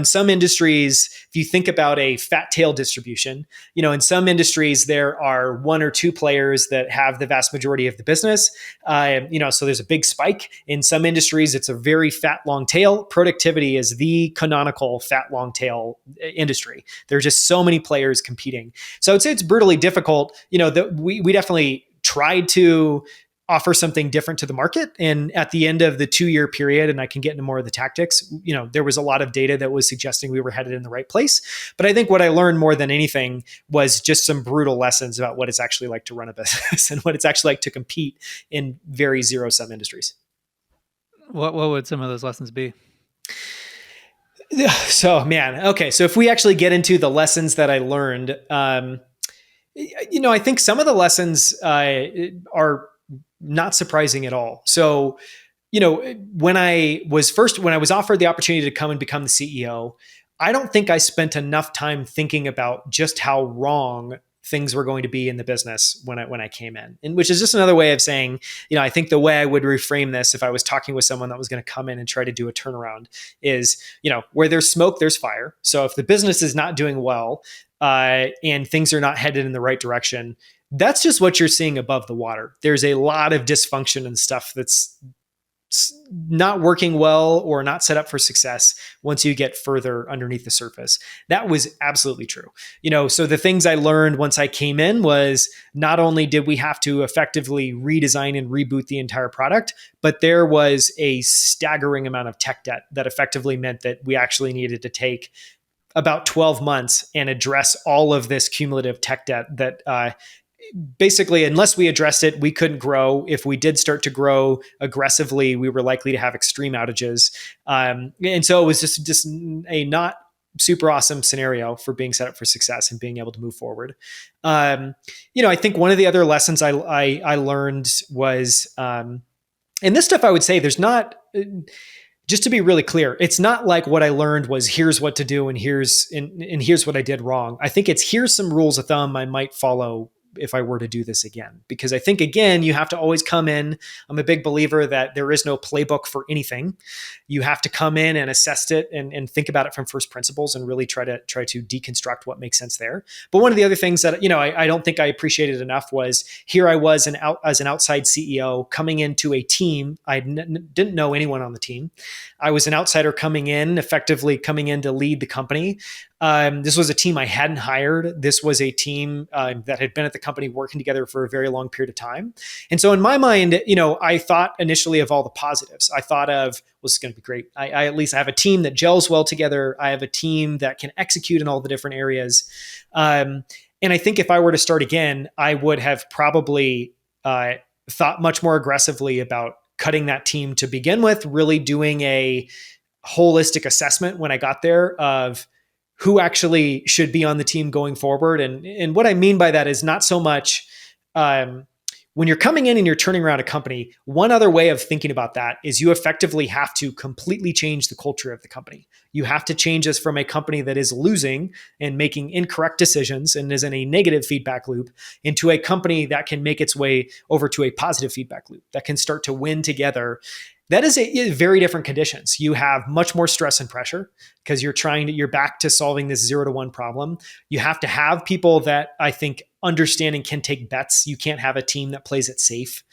some industries, if you think about a fat tail distribution, in some industries, there are one or two players that have the vast majority of the business. So there's a big spike. In some industries, it's a very fat, long tail. Productivity is the canonical fat, long tail industry. There's just so many players competing. So I would say it's brutally difficult. We definitely tried to offer something different to the market. And at the end of the 2-year period, and I can get into more of the tactics, there was a lot of data that was suggesting we were headed in the right place. But I think what I learned more than anything was just some brutal lessons about what it's actually like to run a business and what it's actually like to compete in very zero-sum industries. What would some of those lessons be? So, man, okay. So if we actually get into the lessons that I learned, I think some of the lessons are not surprising at all. So, when I was offered the opportunity to come and become the CEO, I don't think I spent enough time thinking about just how wrong things were going to be in the business when I came in, and which is just another way of saying, I think the way I would reframe this if I was talking with someone that was going to come in and try to do a turnaround is, where there's smoke, there's fire. So if the business is not doing well and things are not headed in the right direction, that's just what you're seeing above the water. There's a lot of dysfunction and stuff that's not working well or not set up for success once you get further underneath the surface. That was absolutely true. So the things I learned once I came in was not only did we have to effectively redesign and reboot the entire product, but there was a staggering amount of tech debt that effectively meant that we actually needed to take about 12 months and address all of this cumulative tech debt that basically, unless we addressed it, we couldn't grow. If we did start to grow aggressively, we were likely to have extreme outages. And so it was just a not super awesome scenario for being set up for success and being able to move forward. I think one of the other lessons I learned was, and this stuff I would say there's not, just to be really clear, it's not like what I learned was here's what to do and here's what I did wrong. I think it's here's some rules of thumb I might follow if I were to do this again. Because I think, again, you have to always come in. I'm a big believer that there is no playbook for anything. You have to come in and assess it and think about it from first principles and really try to deconstruct what makes sense there. But one of the other things that, I don't think I appreciated enough was here I was as an outside CEO coming into a team. I didn't know anyone on the team. I was an outsider effectively coming in to lead the company. This was a team I hadn't hired. This was a team that had been at the company working together for a very long period of time. And so in my mind, I thought initially of all the positives. I thought of, well, this is going to be great. I at least have a team that gels well together. I have a team that can execute in all the different areas. And I think if I were to start again, I would have probably thought much more aggressively about cutting that team to begin with, really doing a holistic assessment when I got there of who actually should be on the team going forward. And what I mean by that is not so much when you're coming in and you're turning around a company, one other way of thinking about that is you effectively have to completely change the culture of the company. You have to change us from a company that is losing and making incorrect decisions and is in a negative feedback loop into a company that can make its way over to a positive feedback loop that can start to win together. That is very different conditions. You have much more stress and pressure because you're back to solving this 0 to 1 problem. You have to have people that I think understand and can take bets. You can't have a team that plays it safe.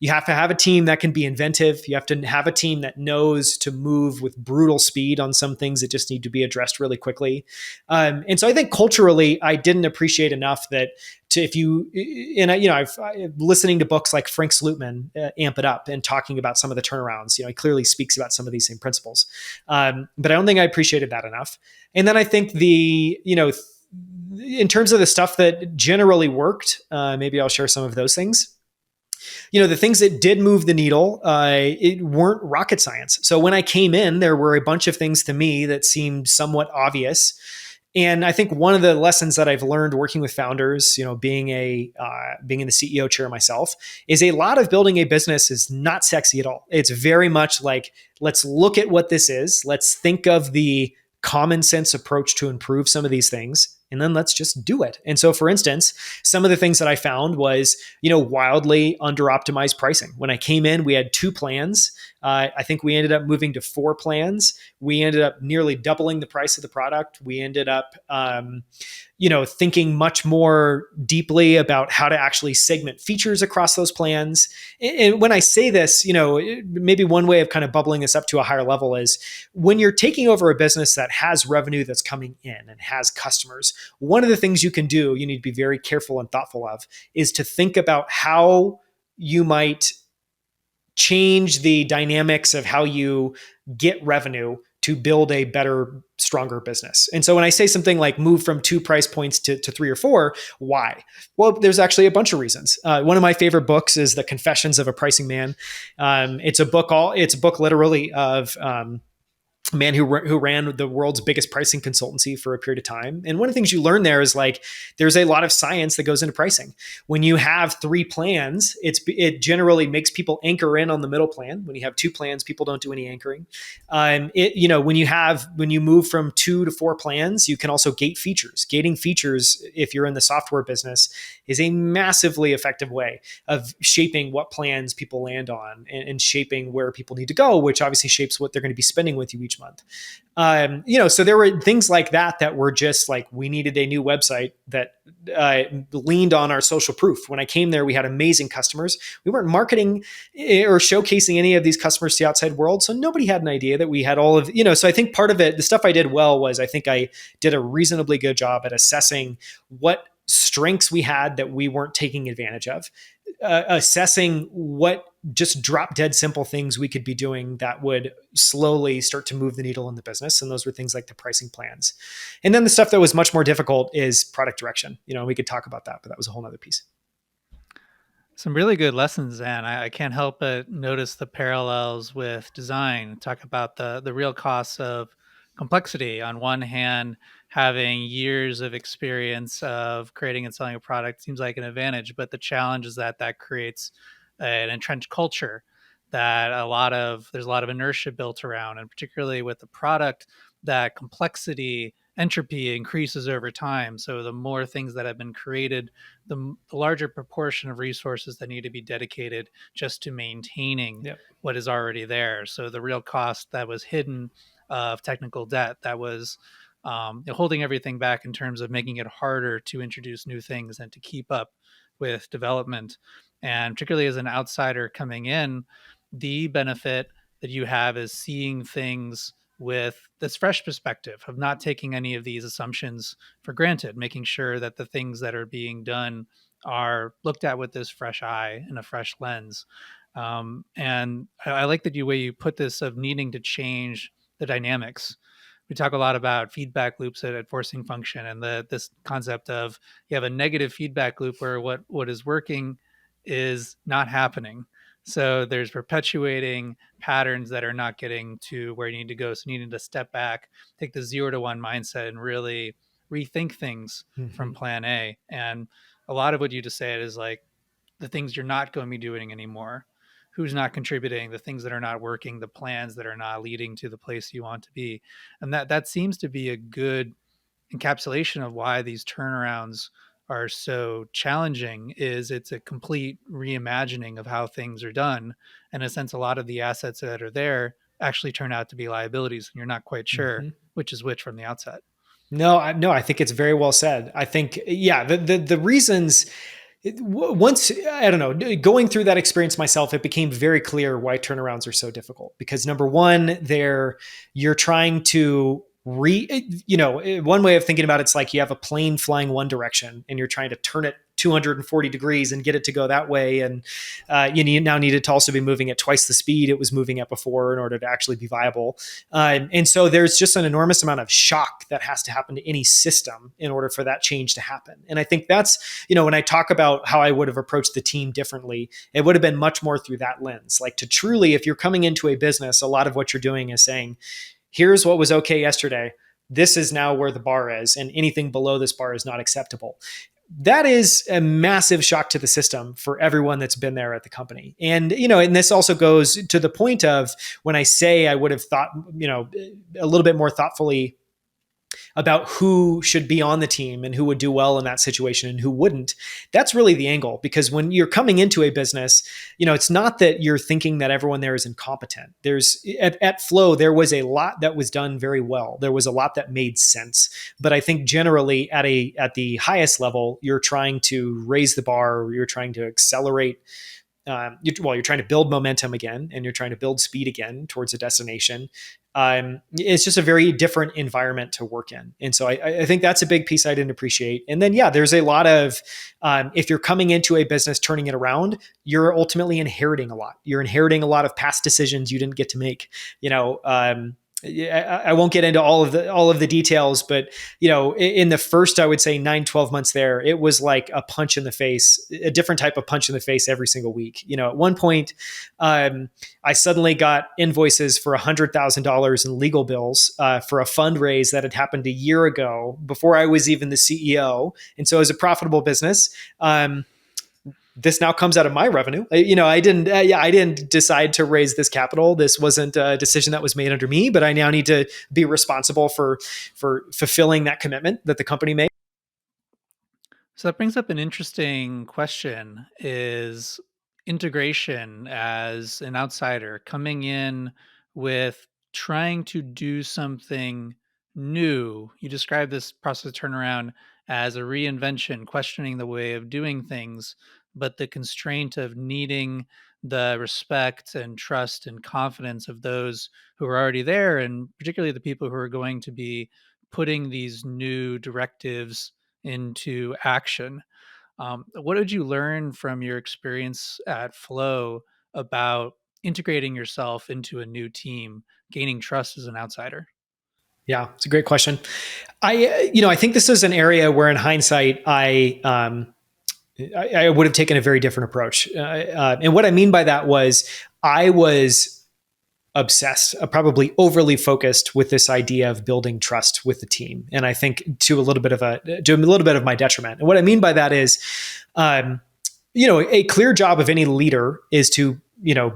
You have to have a team that can be inventive. You have to have a team that knows to move with brutal speed on some things that just need to be addressed really quickly. And so I think culturally, I didn't appreciate enough that I've listening to books like Frank Slootman, Amp It Up, and talking about some of the turnarounds. He clearly speaks about some of these same principles. But I don't think I appreciated that enough. And then I think in terms of the stuff that generally worked, maybe I'll share some of those things. The things that did move the needle, it weren't rocket science. So when I came in, there were a bunch of things to me that seemed somewhat obvious. And I think one of the lessons that I've learned working with founders, being in the CEO chair myself, is a lot of building a business is not sexy at all. It's very much like, let's look at what this is. Let's think of the common sense approach to improve some of these things. and then let's just do it. And so, for instance, some of the things that I found was, wildly under optimized pricing. When I came in, we had 2 plans. I think we ended up moving to 4 plans. We ended up nearly doubling the price of the product. We ended up, thinking much more deeply about how to actually segment features across those plans. And when I say this, maybe one way of kind of bubbling this up to a higher level is when you're taking over a business that has revenue that's coming in and has customers, one of the things you can do, you need to be very careful and thoughtful of, is to think about how you might change the dynamics of how you get revenue to build a better, stronger business. And so when I say something like move from 2 price points to 3 or 4, why? Well, there's actually a bunch of reasons. One of my favorite books is The Confessions of a Pricing Man. It's a book literally of a man who ran the world's biggest pricing consultancy for a period of time. And one of the things you learn there is like, there's a lot of science that goes into pricing. When you have 3 plans, it generally makes people anchor in on the middle plan. When you have 2 plans, people don't do any anchoring. When you move from 2 to 4 plans, you can also gate features. Gating features, if you're in the software business, is a massively effective way of shaping what plans people land on and shaping where people need to go, which obviously shapes what they're going to be spending with you each month. So there were things like that were just like, we needed a new website that leaned on our social proof. When I came there, we had amazing customers. We weren't marketing or showcasing any of these customers to the outside world. So nobody had an idea that we had all of, so I think part of it, the stuff I did well was I think I did a reasonably good job at assessing what strengths we had that we weren't taking advantage of, assessing what just drop dead simple things we could be doing that would slowly start to move the needle in the business. And those were things like the pricing plans. And then the stuff that was much more difficult is product direction. We could talk about that, but that was a whole nother piece. Some really good lessons, and I can't help but notice the parallels with design. Talk about the real costs of complexity. On one hand, having years of experience of creating and selling a product seems like an advantage, but the challenge is that creates an entrenched culture that there's a lot of inertia built around, and particularly with the product, that complexity entropy increases over time. So the more things that have been created, the larger proportion of resources that need to be dedicated just to maintaining Yep. what is already there. So the real cost that was hidden of technical debt that was holding everything back in terms of making it harder to introduce new things and to keep up with development. And particularly as an outsider coming in, the benefit that you have is seeing things with this fresh perspective of not taking any of these assumptions for granted, making sure that the things that are being done are looked at with this fresh eye and a fresh lens. And I like that way you put this of needing to change the dynamics. We talk a lot about feedback loops at forcing function, and this concept of you have a negative feedback loop where what is working is not happening. So there's perpetuating patterns that are not getting to where you need to go. So needing to step back, take the 0 to 1 mindset, and really rethink things from plan A. And a lot of what you just said is like the things you're not going to be doing anymore, who's not contributing, the things that are not working, the plans that are not leading to the place you want to be. And that seems to be a good encapsulation of why these turnarounds are so challenging. Is it's a complete reimagining of how things are done. And in a sense, a lot of the assets that are there actually turn out to be liabilities, and you're not quite sure which is which from the outset. No, I think it's very well said. I think, yeah, the reasons, once, I don't know, going through that experience myself, it became very clear why turnarounds are so difficult. Because number one, you're trying to one way of thinking about it's like you have a plane flying one direction and you're trying to turn it 240 degrees and get it to go that way. And you now need it to also be moving at twice the speed it was moving at before in order to actually be viable. And so there's just an enormous amount of shock that has to happen to any system in order for that change to happen. And I think that's, when I talk about how I would have approached the team differently, it would have been much more through that lens. Like to truly, if you're coming into a business, a lot of what you're doing is saying, here's what was okay yesterday. This is now where the bar is, and anything below this bar is not acceptable. That is a massive shock to the system for everyone that's been there at the company. And, and this also goes to the point of when I say I would have thought, a little bit more thoughtfully about who should be on the team and who would do well in that situation and who wouldn't. That's really the angle, because when you're coming into a business, it's not that you're thinking that everyone there is incompetent. There's at Flow, there was a lot that was done very well. There was a lot that made sense. But I think generally at the highest level, you're trying to raise the bar, or you're trying to accelerate. You're trying to build momentum again, and you're trying to build speed again towards a destination. It's just a very different environment to work in. And so I think that's a big piece I didn't appreciate. And then, yeah, there's a lot of, if you're coming into a business, turning it around, you're ultimately inheriting a lot. You're inheriting a lot of past decisions you didn't get to make. I won't get into all of the details, but in the first, I would say 9-12 months there, it was like a punch in the face, a different type of punch in the face every single week. At one point, I suddenly got invoices for $100,000 in legal bills for a fundraise that had happened a year ago before I was even the CEO. And so, as a profitable business, this now comes out of my revenue. I didn't decide to raise this capital. This wasn't a decision that was made under me, but I now need to be responsible for fulfilling that commitment that the company made. So that brings up an interesting question: is integration as an outsider coming in with trying to do something new. You describe this process turnaround as a reinvention, questioning the way of doing things, but the constraint of needing the respect and trust and confidence of those who are already there, and particularly the people who are going to be putting these new directives into action. What did you learn from your experience at Flow about integrating yourself into a new team, gaining trust as an outsider? Yeah, it's a great question. I think this is an area where, in hindsight, I would have taken a very different approach. And what I mean by that was, I was obsessed, probably overly focused with this idea of building trust with the team. And I think to a little bit of my detriment. And what I mean by that is, a clear job of any leader is to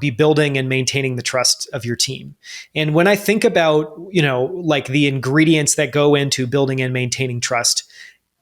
be building and maintaining the trust of your team. And when I think about, like the ingredients that go into building and maintaining trust,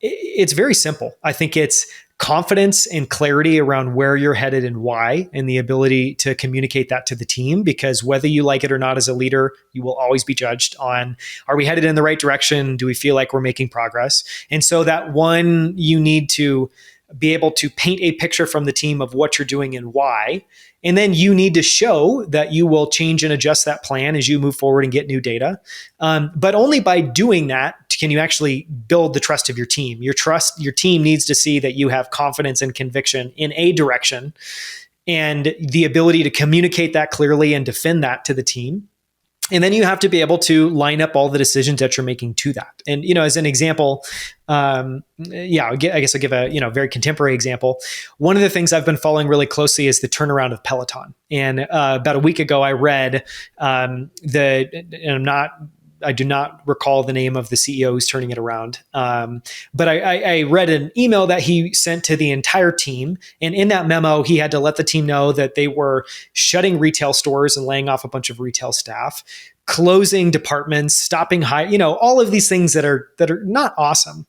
it's very simple. I think it's confidence and clarity around where you're headed and why, and the ability to communicate that to the team, because whether you like it or not as a leader, you will always be judged on, are we headed in the right direction? Do we feel like we're making progress? And so that one, you need to be able to paint a picture from the team of what you're doing and why. And then you need to show that you will change and adjust that plan as you move forward and get new data. But only by doing that can you actually build the trust of your team. Your team needs to see that you have confidence and conviction in a direction, and the ability to communicate that clearly and defend that to the team. And then you have to be able to line up all the decisions that you're making to that. And, as an example, I guess I'll give a, very contemporary example. One of the things I've been following really closely is the turnaround of Peloton. And about a week ago, I read I do not recall the name of the CEO who's turning it around. But I read an email that he sent to the entire team. And in that memo, he had to let the team know that they were shutting retail stores and laying off a bunch of retail staff, closing departments, stopping all of these things that are not awesome.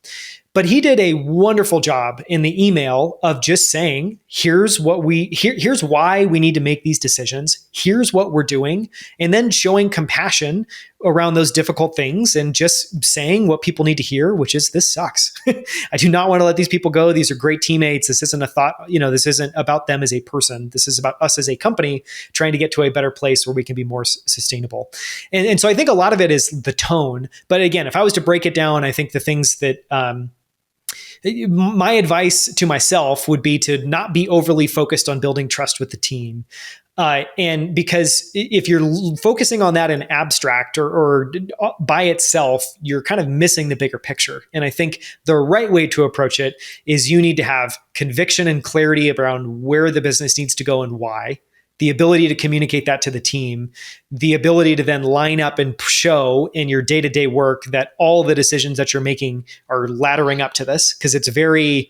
But he did a wonderful job in the email of just saying, here's why we need to make these decisions. Here's what we're doing. And then showing compassion around those difficult things and just saying what people need to hear, which is, this sucks. I do not want to let these people go. These are great teammates. This isn't a thought, this isn't about them as a person. This is about us as a company trying to get to a better place where we can be more sustainable. And so I think a lot of it is the tone. But again, if I was to break it down, I think the things that, my advice to myself would be to not be overly focused on building trust with the team. And because if you're focusing on that in abstract or by itself, you're kind of missing the bigger picture. And I think the right way to approach it is you need to have conviction and clarity around where the business needs to go and why. The ability to communicate that to the team, the ability to then line up and show in your day-to-day work that all the decisions that you're making are laddering up to this, because it's very,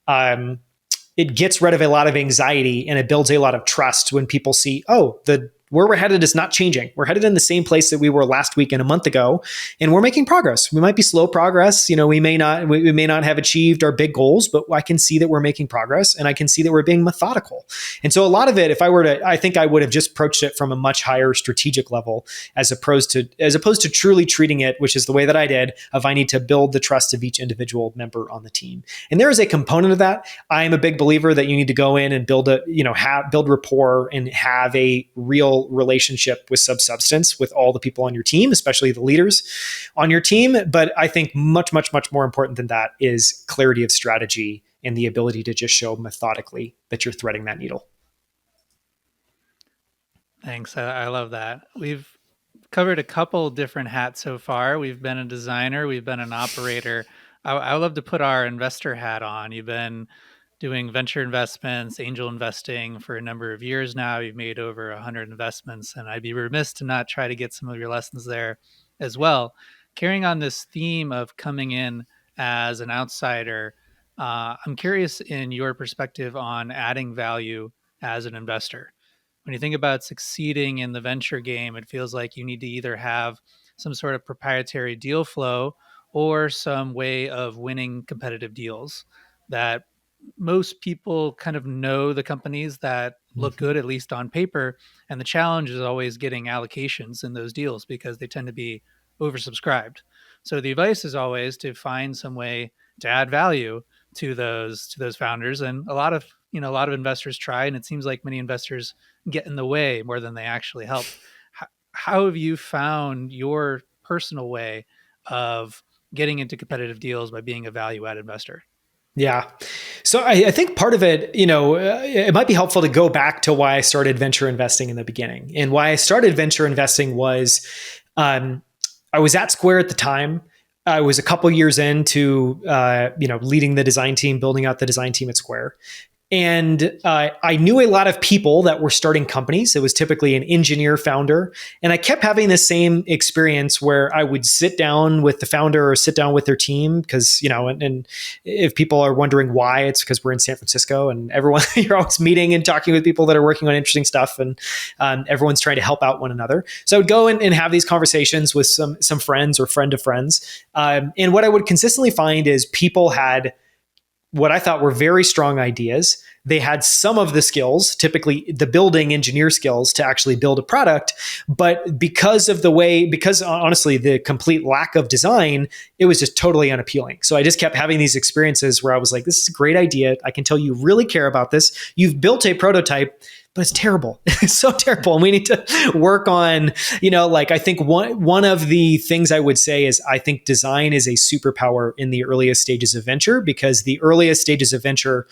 it gets rid of a lot of anxiety and it builds a lot of trust when people see, oh, the where we're headed is not changing. We're headed in the same place that we were last week and a month ago, and we're making progress. We might be slow progress. We may not have achieved our big goals, but I can see that we're making progress, and I can see that we're being methodical. And so a lot of it, I think I would have just approached it from a much higher strategic level, as opposed to truly treating it, which is the way that I did, of I need to build the trust of each individual member on the team. And there is a component of that. I am a big believer that you need to go in and build rapport and have a real relationship with substance with all the people on your team, especially the leaders on your team. But I think much, much, much more important than that is clarity of strategy and the ability to just show methodically that you're threading that needle. Thanks. I love that. We've covered a couple different hats so far. We've been a designer, we've been an operator. I love to put our investor hat on. You've been doing venture investments, angel investing for a number of years now. You've made over 100 investments, and I'd be remiss to not try to get some of your lessons there as well. Carrying on this theme of coming in as an outsider, I'm curious in your perspective on adding value as an investor. When you think about succeeding in the venture game, it feels like you need to either have some sort of proprietary deal flow or some way of winning competitive deals that most people kind of know the companies that look Mm-hmm. good, at least on paper. And the challenge is always getting allocations in those deals because they tend to be oversubscribed. So the advice is always to find some way to add value to those founders. And a lot of investors try, and it seems like many investors get in the way more than they actually help. How have you found your personal way of getting into competitive deals by being a value add investor? Yeah. So I think part of it, it might be helpful to go back to why I started venture investing in the beginning. And why I started venture investing was I was at Square at the time. I was a couple years into, leading the design team, building out the design team at Square. And I knew a lot of people that were starting companies. It was typically an engineer founder. And I kept having the same experience where I would sit down with the founder or sit down with their team because, and if people are wondering why, it's because we're in San Francisco and you're always meeting and talking with people that are working on interesting stuff, and everyone's trying to help out one another. So I would go and have these conversations with some friends or friend of friends. And what I would consistently find is people had what I thought were very strong ideas. They had some of the skills, typically the building engineer skills, to actually build a product. But because honestly, the complete lack of design, it was just totally unappealing. So I just kept having these experiences where I was like, this is a great idea. I can tell you really care about this. You've built a prototype, but it's terrible. It's so terrible. And we need to work on, I think one of the things I would say is I think design is a superpower in the earliest stages of venture, because the earliest stages of venture,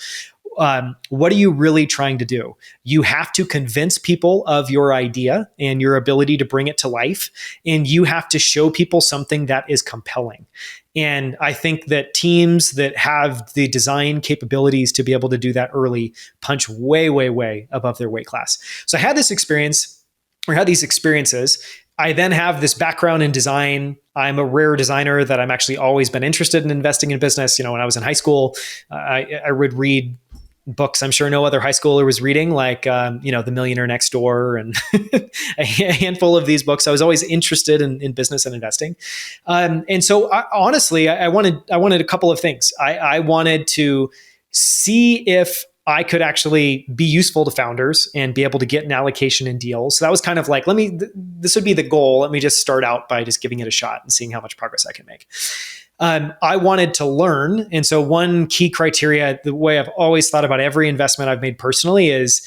what are you really trying to do? You have to convince people of your idea and your ability to bring it to life. And you have to show people something that is compelling. And I think that teams that have the design capabilities to be able to do that early punch way, way, way above their weight class. So I had these experiences. I then have this background in design. I'm a rare designer that I'm actually always been interested in investing in business. When I was in high school, I would read books I'm sure no other high schooler was reading, like, The Millionaire Next Door and a handful of these books. I was always interested in business and investing. And so honestly, I wanted a couple of things. I wanted to see if I could actually be useful to founders and be able to get an allocation in deals. So that was kind of like, this would be the goal. Let me just start out by just giving it a shot and seeing how much progress I can make. I wanted to learn. And so one key criteria, the way I've always thought about every investment I've made personally is,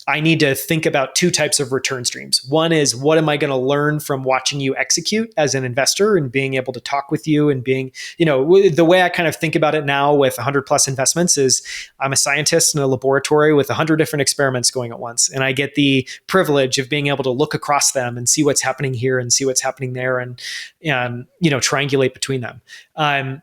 I need to think about two types of return streams. One is, what am I going to learn from watching you execute as an investor and being able to talk with you and being, the way I kind of think about it now with 100 plus investments is I'm a scientist in a laboratory with 100 different experiments going at once. And I get the privilege of being able to look across them and see what's happening here and see what's happening there and triangulate between them.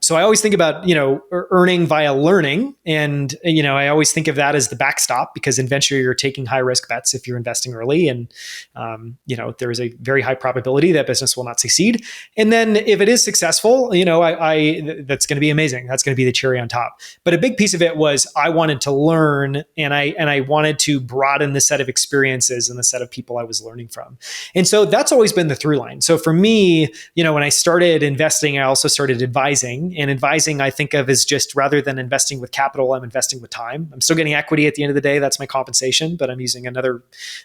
So I always think about, earning via learning. And, I always think of that as the backstop, because in venture, you're taking high risk bets if you're investing early, and there is a very high probability that business will not succeed. And then if it is successful, that's going to be amazing. That's going to be the cherry on top. But a big piece of it was I wanted to learn, and I wanted to broaden the set of experiences and the set of people I was learning from. And so that's always been the through line. So for me, when I started investing, I also started advising. And advising I think of as just, rather than investing with capital, I'm investing with time. I'm still getting equity at the end of the day. That's my compensation, but I'm using another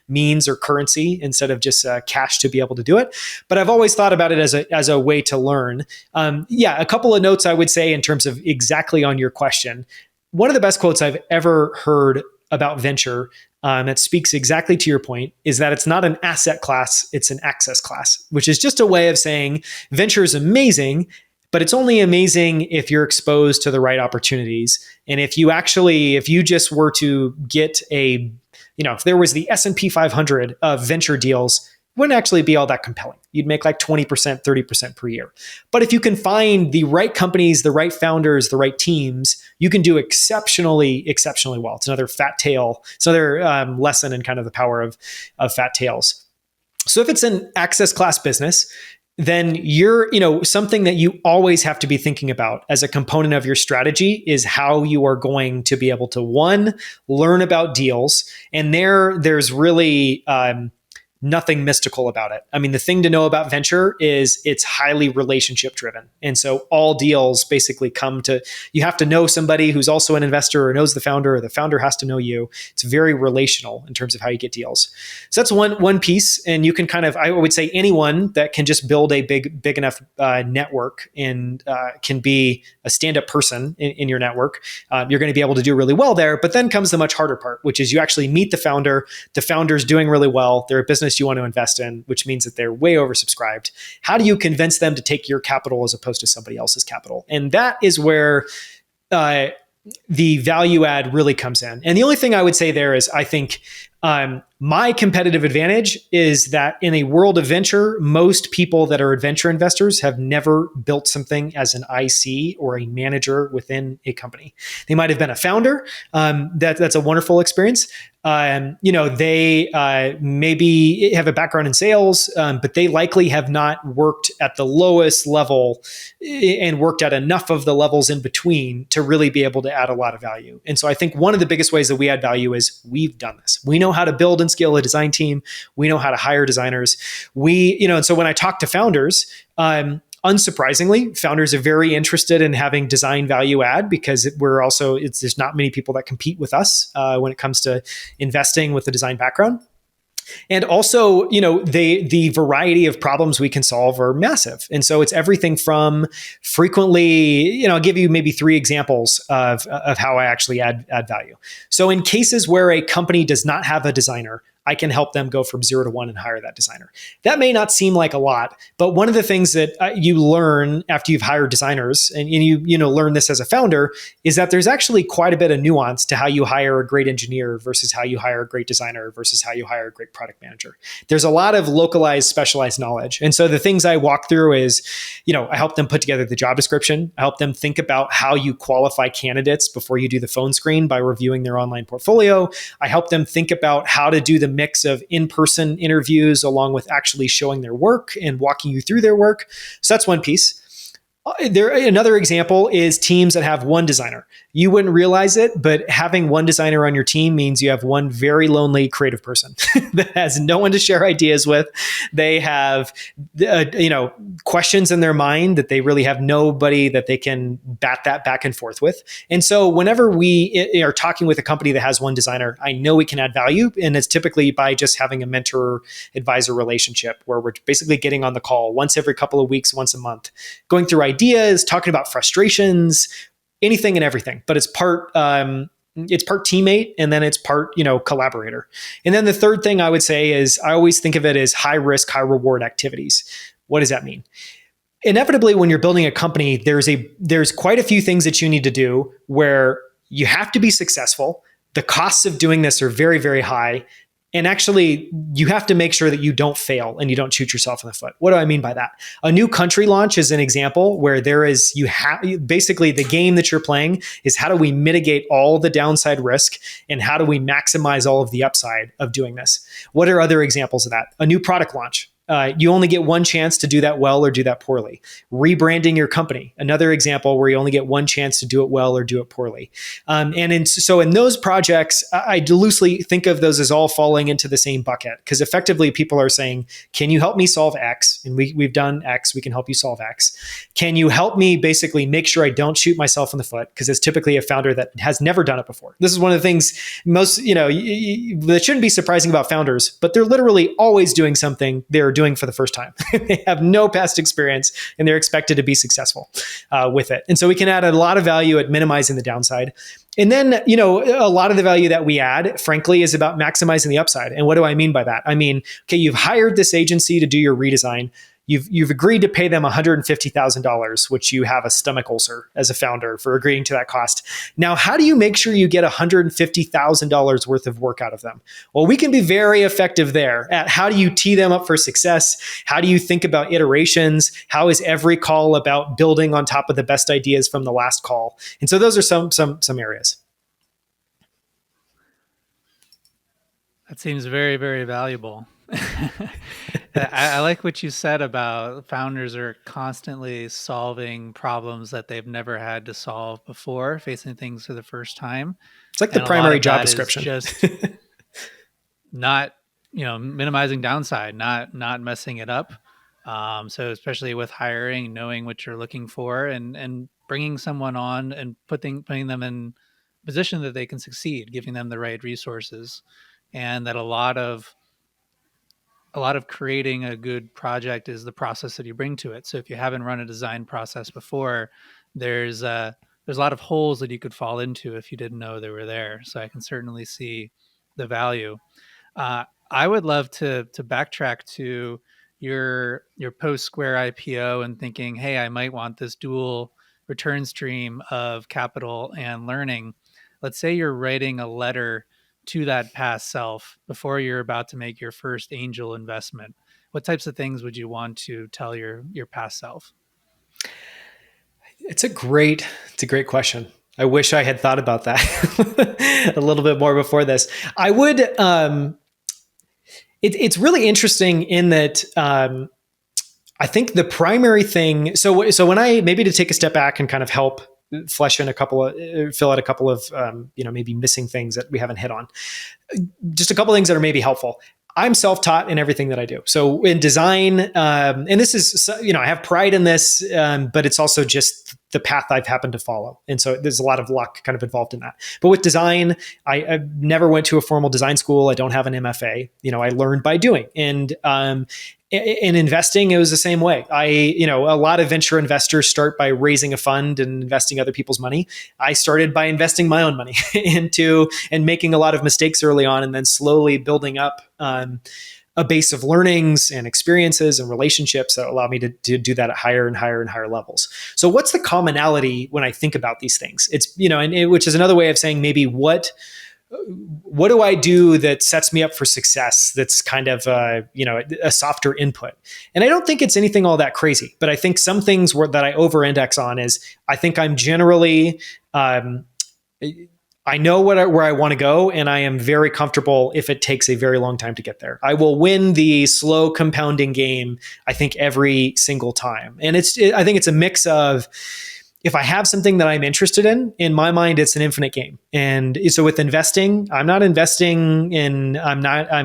means or currency instead of just cash to be able to do it. But I've always thought about it as a way to learn. A couple of notes I would say in terms of exactly on your question. One of the best quotes I've ever heard about venture that speaks exactly to your point is that it's not an asset class, it's an access class, which is just a way of saying venture is amazing, but it's only amazing if you're exposed to the right opportunities. And if you just were to get if there was the S&P 500 of venture deals, it wouldn't actually be all that compelling. You'd make like 20%, 30% per year. But if you can find the right companies, the right founders, the right teams, you can do exceptionally, exceptionally well. It's another fat tail. It's another lesson in kind of the power of fat tails. So if it's an access class business, then you're, something that you always have to be thinking about as a component of your strategy is how you are going to be able to, one, learn about deals. And there's really nothing mystical about it. I mean, the thing to know about venture is it's highly relationship driven. And so all deals basically you have to know somebody who's also an investor or knows the founder, or the founder has to know you. It's very relational in terms of how you get deals. So that's one piece. And you can I would say anyone that can just build a big enough network and can be a stand-up person in your network, you're going to be able to do really well there. But then comes the much harder part, which is you actually meet the founder. The founder's doing really well. They're a business you want to invest in, which means that they're way oversubscribed. How do you convince them to take your capital as opposed to somebody else's capital? And that is where the value add really comes in. And the only thing I would say there is, I think my competitive advantage is that in a world of venture, most people that are venture investors have never built something as an IC or a manager within a company. They might have been a founder. That's a wonderful experience. They maybe have a background in sales, but they likely have not worked at the lowest level and worked at enough of the levels in between to really be able to add a lot of value. And so I think one of the biggest ways that we add value is we've done this. We know how to build and scale a design team. We know how to hire designers. And so when I talk to founders, unsurprisingly, founders are very interested in having design value add because there's not many people that compete with us when it comes to investing with a design background. And also, the variety of problems we can solve are massive. And so it's everything from frequently, I'll give you maybe 3 examples of how I actually add value. So in cases where a company does not have a designer, I can help them go from 0 to 1 and hire that designer. That may not seem like a lot, but one of the things that you learn after you've hired designers, and you learn this as a founder, is that there's actually quite a bit of nuance to how you hire a great engineer versus how you hire a great designer versus how you hire a great product manager. There's a lot of localized, specialized knowledge. And so the things I walk through is, I help them put together the job description. I help them think about how you qualify candidates before you do the phone screen by reviewing their online portfolio. I help them think about how to do the mix of in-person interviews along with actually showing their work and walking you through their work. So that's one piece. Another example is teams that have one designer. You wouldn't realize it, but having one designer on your team means you have one very lonely creative person that has no one to share ideas with. They have, questions in their mind that they really have nobody that they can bat that back and forth with. And so whenever we are talking with a company that has one designer, I know we can add value. And it's typically by just having a mentor-advisor relationship where we're basically getting on the call once every couple of weeks, once a month, going through ideas, talking about frustrations, anything and everything. But it's part teammate and then it's part, collaborator. And then the third thing I would say is I always think of it as high risk, high reward activities. What does that mean? Inevitably, when you're building a company, there's quite a few things that you need to do where you have to be successful. The costs of doing this are very, very high. And actually, you have to make sure that you don't fail and you don't shoot yourself in the foot. What do I mean by that? A new country launch is an example where you have basically the game that you're playing is how do we mitigate all the downside risk and how do we maximize all of the upside of doing this? What are other examples of that? A new product launch. You only get one chance to do that well or do that poorly. Rebranding your company, another example where you only get one chance to do it well or do it poorly. So in those projects, I loosely think of those as all falling into the same bucket because effectively people are saying, can you help me solve X? And we've done X, we can help you solve X. Can you help me basically make sure I don't shoot myself in the foot? Because it's typically a founder that has never done it before. This is one of the things most, that shouldn't be surprising about founders, but they're literally always doing something they're doing for the first time. They have no past experience and they're expected to be successful with it. And so we can add a lot of value at minimizing the downside. And then, a lot of the value that we add, frankly, is about maximizing the upside. And what do I mean by that? I mean, okay, you've hired this agency to do your redesign. You've agreed to pay them $150,000, which you have a stomach ulcer as a founder for agreeing to that cost. Now, how do you make sure you get $150,000 worth of work out of them? Well, we can be very effective there at how do you tee them up for success? How do you think about iterations? How is every call about building on top of the best ideas from the last call? And so those are some areas. That seems very, very valuable. I like what you said about founders are constantly solving problems that they've never had to solve before, facing things for the first time. It's like the primary job description. Just not, minimizing downside, not messing it up. So especially with hiring, knowing what you're looking for, and bringing someone on and putting them in a position that they can succeed, giving them the right resources, and that a lot of creating a good project is the process that you bring to it. So if you haven't run a design process before, there's a lot of holes that you could fall into if you didn't know they were there. So I can certainly see the value. I would love to backtrack to your post Square IPO and thinking, hey, I might want this dual return stream of capital and learning. Let's say you're writing a letter to that past self before you're about to make your first angel investment. What types of things would you want to tell your past self? It's a great question. I wish I had thought about that a little bit more before this. I would, it's really interesting in that, I think the primary thing, so when I, maybe to take a step back and kind of help fill out a couple of, maybe missing things that we haven't hit on. Just a couple of things that are maybe helpful. I'm self-taught in everything that I do. So in design, and this is, I have pride in this, but it's also just the path I've happened to follow. And so there's a lot of luck kind of involved in that. But with design, I never went to a formal design school. I don't have an MFA. I learned by doing. And in investing, it was the same way. A lot of venture investors start by raising a fund and investing other people's money. I started by investing my own money and making a lot of mistakes early on, and then slowly building up a base of learnings and experiences and relationships that allow me to do that at higher and higher and higher levels. So what's the commonality when I think about these things? It's, which is another way of saying maybe what do I do that sets me up for success? That's kind of a softer input. And I don't think it's anything all that crazy, but I think some things that I over-index on is I think I'm generally, I know where I want to go, and I am very comfortable if it takes a very long time to get there. I will win the slow compounding game, I think, every single time. And I think it's a mix of, if I have something that I'm interested in my mind, it's an infinite game. And so with investing, I'm going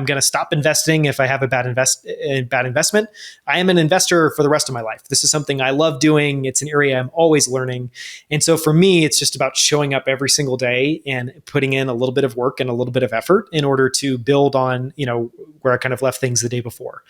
to stop investing if I have a bad investment. I am an investor for the rest of my life. This is something I love doing. It's an area I'm always learning. And so for me, it's just about showing up every single day and putting in a little bit of work and a little bit of effort in order to build on, where I kind of left things the day before.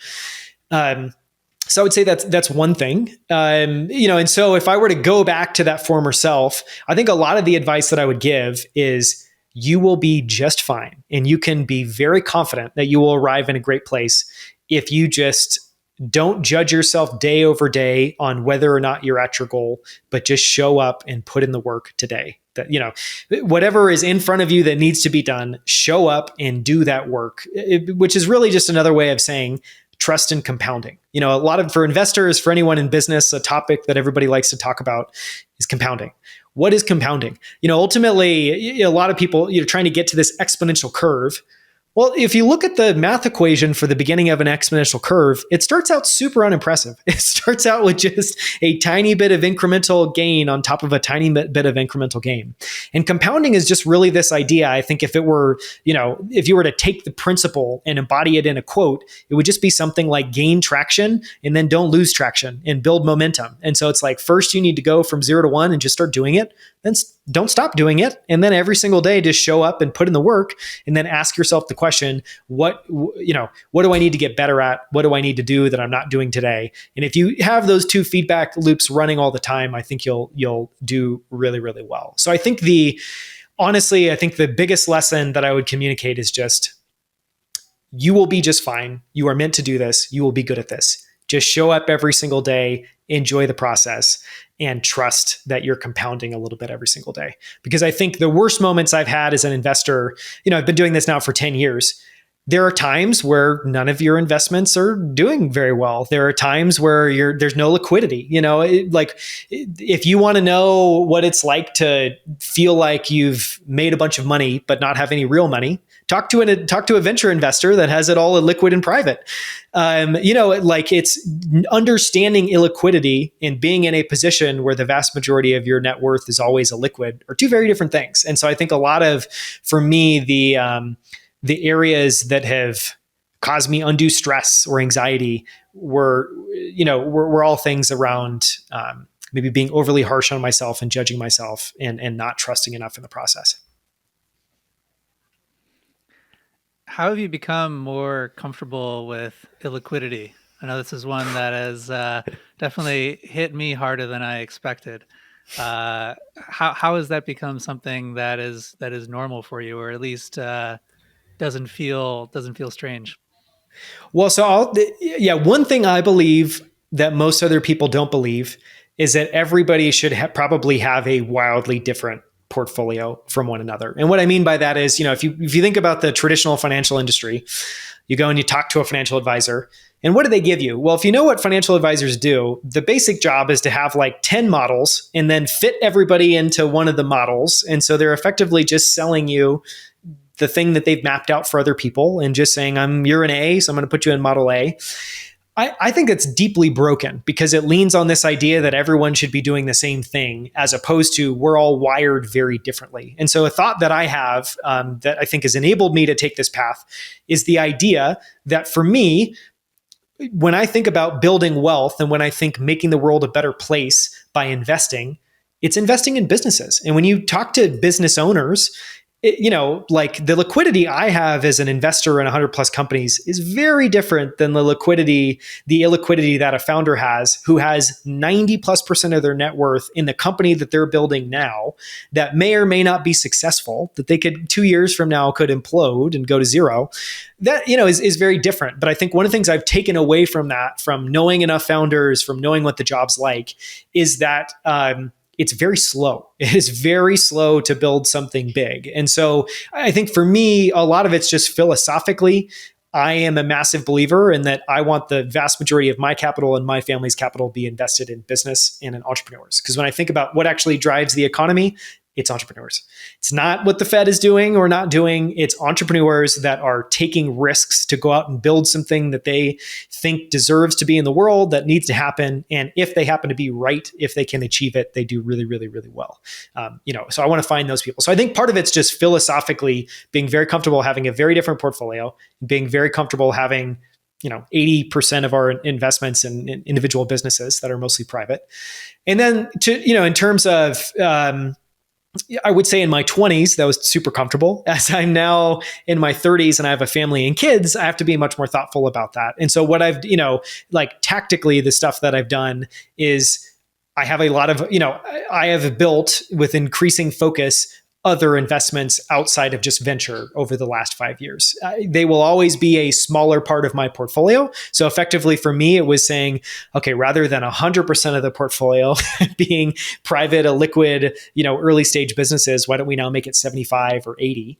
So I would say that's one thing, and so if I were to go back to that former self, I think a lot of the advice that I would give is you will be just fine. And you can be very confident that you will arrive in a great place if you just don't judge yourself day over day on whether or not you're at your goal, but just show up and put in the work today. That, whatever is in front of you that needs to be done, show up and do that work, which is really just another way of saying trust and compounding. A lot of, for investors, for anyone in business, a topic that everybody likes to talk about is compounding. What is compounding? Ultimately, a lot of people, trying to get to this exponential curve. Well, if you look at the math equation for the beginning of an exponential curve, it starts out super unimpressive. It starts out with just a tiny bit of incremental gain on top of a tiny bit of incremental gain. And compounding is just really this idea. I think if you were to take the principle and embody it in a quote, it would just be something like gain traction and then don't lose traction and build momentum. And so it's like, first you need to go from 0 to 1 and just start doing it. Then don't stop doing it. And then every single day, just show up and put in the work, and then ask yourself the question, what do I need to get better at? What do I need to do that I'm not doing today? And if you have those two feedback loops running all the time, I think you'll do really, really well. So I think honestly, I think the biggest lesson that I would communicate is just, you will be just fine. You are meant to do this. You will be good at this. Just show up every single day, enjoy the process, and trust that you're compounding a little bit every single day. Because I think the worst moments I've had as an investor, I've been doing this now for 10 years. There are times where none of your investments are doing very well. There are times where there's no liquidity. If you want to know what it's like to feel like you've made a bunch of money but not have any real money, talk to a venture investor that has it all liquid and private. It's understanding illiquidity and being in a position where the vast majority of your net worth is always illiquid are two very different things. And so I think a lot of, for me, the areas that have caused me undue stress or anxiety were all things around maybe being overly harsh on myself and judging myself and not trusting enough in the process. How have you become more comfortable with illiquidity? I know this is one that has definitely hit me harder than I expected. How has that become something that is normal for you, or at least doesn't feel strange? Well, so one thing I believe that most other people don't believe is that everybody should probably have a wildly different portfolio from one another. And what I mean by that is, if you think about the traditional financial industry, you go and you talk to a financial advisor, and what do they give you? Well, if you know what financial advisors do, the basic job is to have like 10 models and then fit everybody into one of the models. And so they're effectively just selling you the thing that they've mapped out for other people and just saying, you're an A, so I'm going to put you in model A. I think it's deeply broken because it leans on this idea that everyone should be doing the same thing, as opposed to we're all wired very differently. And so a thought that I have that I think has enabled me to take this path is the idea that for me, when I think about building wealth and when I think making the world a better place by investing, it's investing in businesses. And when you talk to business owners, like the liquidity I have as an investor in 100 plus companies is very different than the illiquidity that a founder has who has 90+% of their net worth in the company that they're building now that may or may not be successful, that they could 2 years from now could implode and go to zero. That, is very different. But I think one of the things I've taken away from that, from knowing enough founders, from knowing what the job's like, is that, it's very slow. It is very slow to build something big. And so I think for me, a lot of it's just philosophically, I am a massive believer in that I want the vast majority of my capital and my family's capital be invested in business and in entrepreneurs. Because when I think about what actually drives the economy, it's entrepreneurs. It's not what the Fed is doing or not doing. It's entrepreneurs that are taking risks to go out and build something that they think deserves to be in the world, that needs to happen. And if they happen to be right, if they can achieve it, they do really, really, really well. So I want to find those people. So I think part of it's just philosophically being very comfortable having a very different portfolio, being very comfortable having 80% of our investments in individual businesses that are mostly private. And then in terms of, I would say in my 20s, that was super comfortable. As I'm now in my 30s and I have a family and kids, I have to be much more thoughtful about that. And so what I've, tactically, the stuff that I've done is I have a lot of, I have built with increasing focus other investments outside of just venture over the last 5 years. They will always be a smaller part of my portfolio. So effectively for me, it was saying, okay, rather than 100% of the portfolio being private, liquid, early stage businesses, why don't we now make it 75 or 80?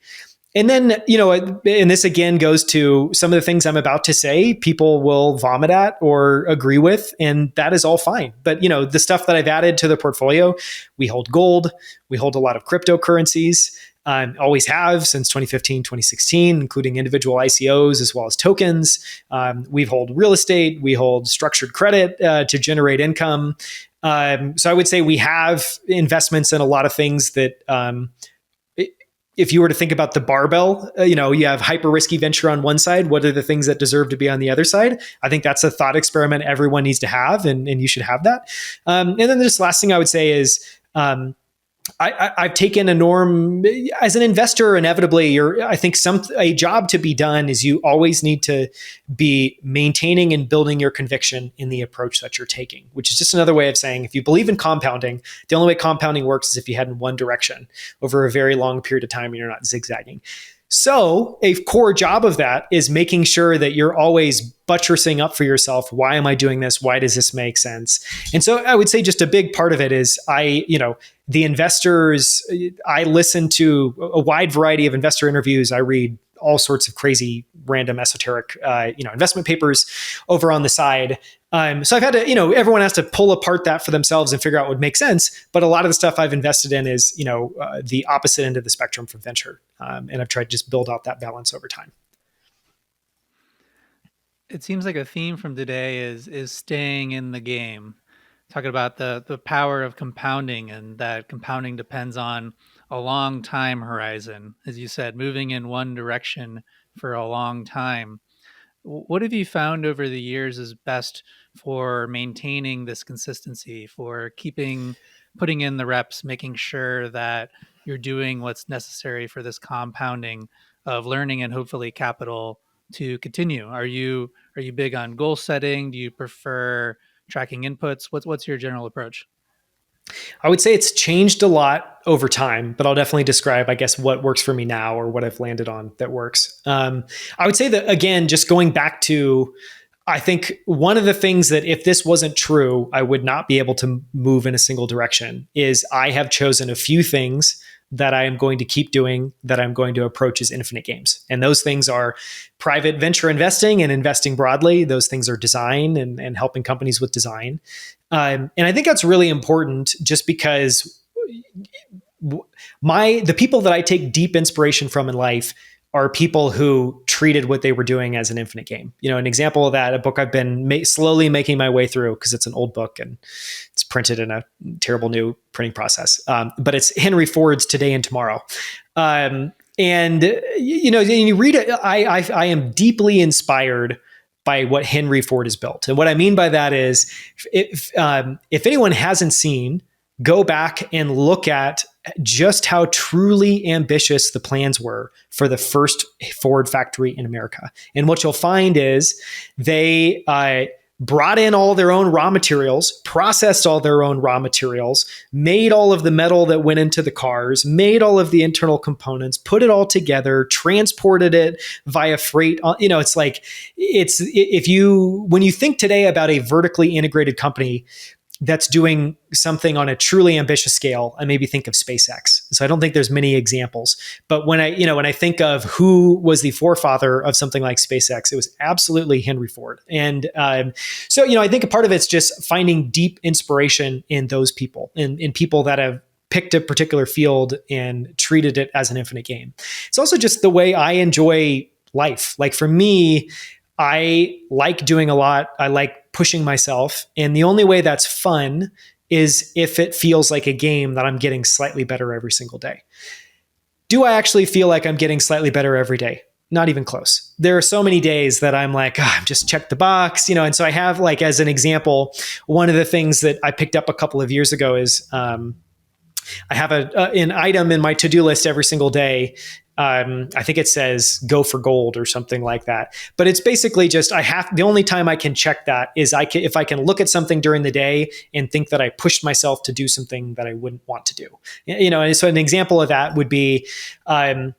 And then, and this again goes to some of the things I'm about to say, people will vomit at or agree with, and that is all fine. But, the stuff that I've added to the portfolio, we hold gold, we hold a lot of cryptocurrencies, always have since 2015, 2016, including individual ICOs as well as tokens. We hold real estate, we hold structured credit to generate income. So I would say we have investments in a lot of things that, if you were to think about the barbell, you have hyper risky venture on one side. What are the things that deserve to be on the other side? I think that's a thought experiment everyone needs to have, and you should have that. And then this last thing I would say is, I've taken a norm as an investor. Inevitably, I think a job to be done is you always need to be maintaining and building your conviction in the approach that you're taking, which is just another way of saying, if you believe in compounding, the only way compounding works is if you head in one direction over a very long period of time and you're not zigzagging. So a core job of that is making sure that you're always buttressing up for yourself. Why am I doing this? Why does this make sense? And so I would say just a big part of it is the investors, I listen to a wide variety of investor interviews. I read all sorts of crazy, random, esoteric, investment papers over on the side. So I've had to, everyone has to pull apart that for themselves and figure out what would make sense. But a lot of the stuff I've invested in is, the opposite end of the spectrum from venture. And I've tried to just build out that balance over time. It seems like a theme from today is staying in the game. Talking about the power of compounding, and that compounding depends on a long time horizon. As you said, moving in one direction for a long time. What have you found over the years is best for maintaining this consistency, for putting in the reps, making sure that you're doing what's necessary for this compounding of learning and hopefully capital to continue? Are you big on goal setting? Do you prefer tracking inputs? What's your general approach? I would say it's changed a lot over time, but I'll definitely describe, I guess, what works for me now or what I've landed on that works. I would say that, again, just going back to, I think one of the things that if this wasn't true, I would not be able to move in a single direction is I have chosen a few things that I am going to keep doing, that I'm going to approach as infinite games. And those things are private venture investing and investing broadly. Those things are design and helping companies with design. And I think that's really important just because the people that I take deep inspiration from in life are people who treated what they were doing as an infinite game. An example of that, a book I've been slowly making my way through because it's an old book and it's printed in a terrible new printing process. But it's Henry Ford's Today and Tomorrow. And you read it, I am deeply inspired by what Henry Ford has built. And what I mean by that is if anyone hasn't seen, go back and look at just how truly ambitious the plans were for the first Ford factory in America. And what you'll find is they brought in all their own raw materials, processed all their own raw materials, made all of the metal that went into the cars, made all of the internal components, put it all together, transported it via freight. It's like, when you think today about a vertically integrated company that's doing something on a truly ambitious scale, I maybe think of SpaceX. So I don't think there's many examples, but when I think of who was the forefather of something like SpaceX, it was absolutely Henry Ford. And so I think a part of it's just finding deep inspiration in those people, in people that have picked a particular field and treated it as an infinite game. It's also just the way I enjoy life. Like for me, I like doing a lot. I like pushing myself. And the only way that's fun is if it feels like a game that I'm getting slightly better every single day. Do I actually feel like I'm getting slightly better every day? Not even close. There are so many days that I'm like, I've just checked the box, and so I have, like, as an example, one of the things that I picked up a couple of years ago is I have an item in my to-do list every single day I think it says go for gold or something like that. But it's basically just the only time I can check that is if I can look at something during the day and think that I pushed myself to do something that I wouldn't want to do. And so an example of that would be I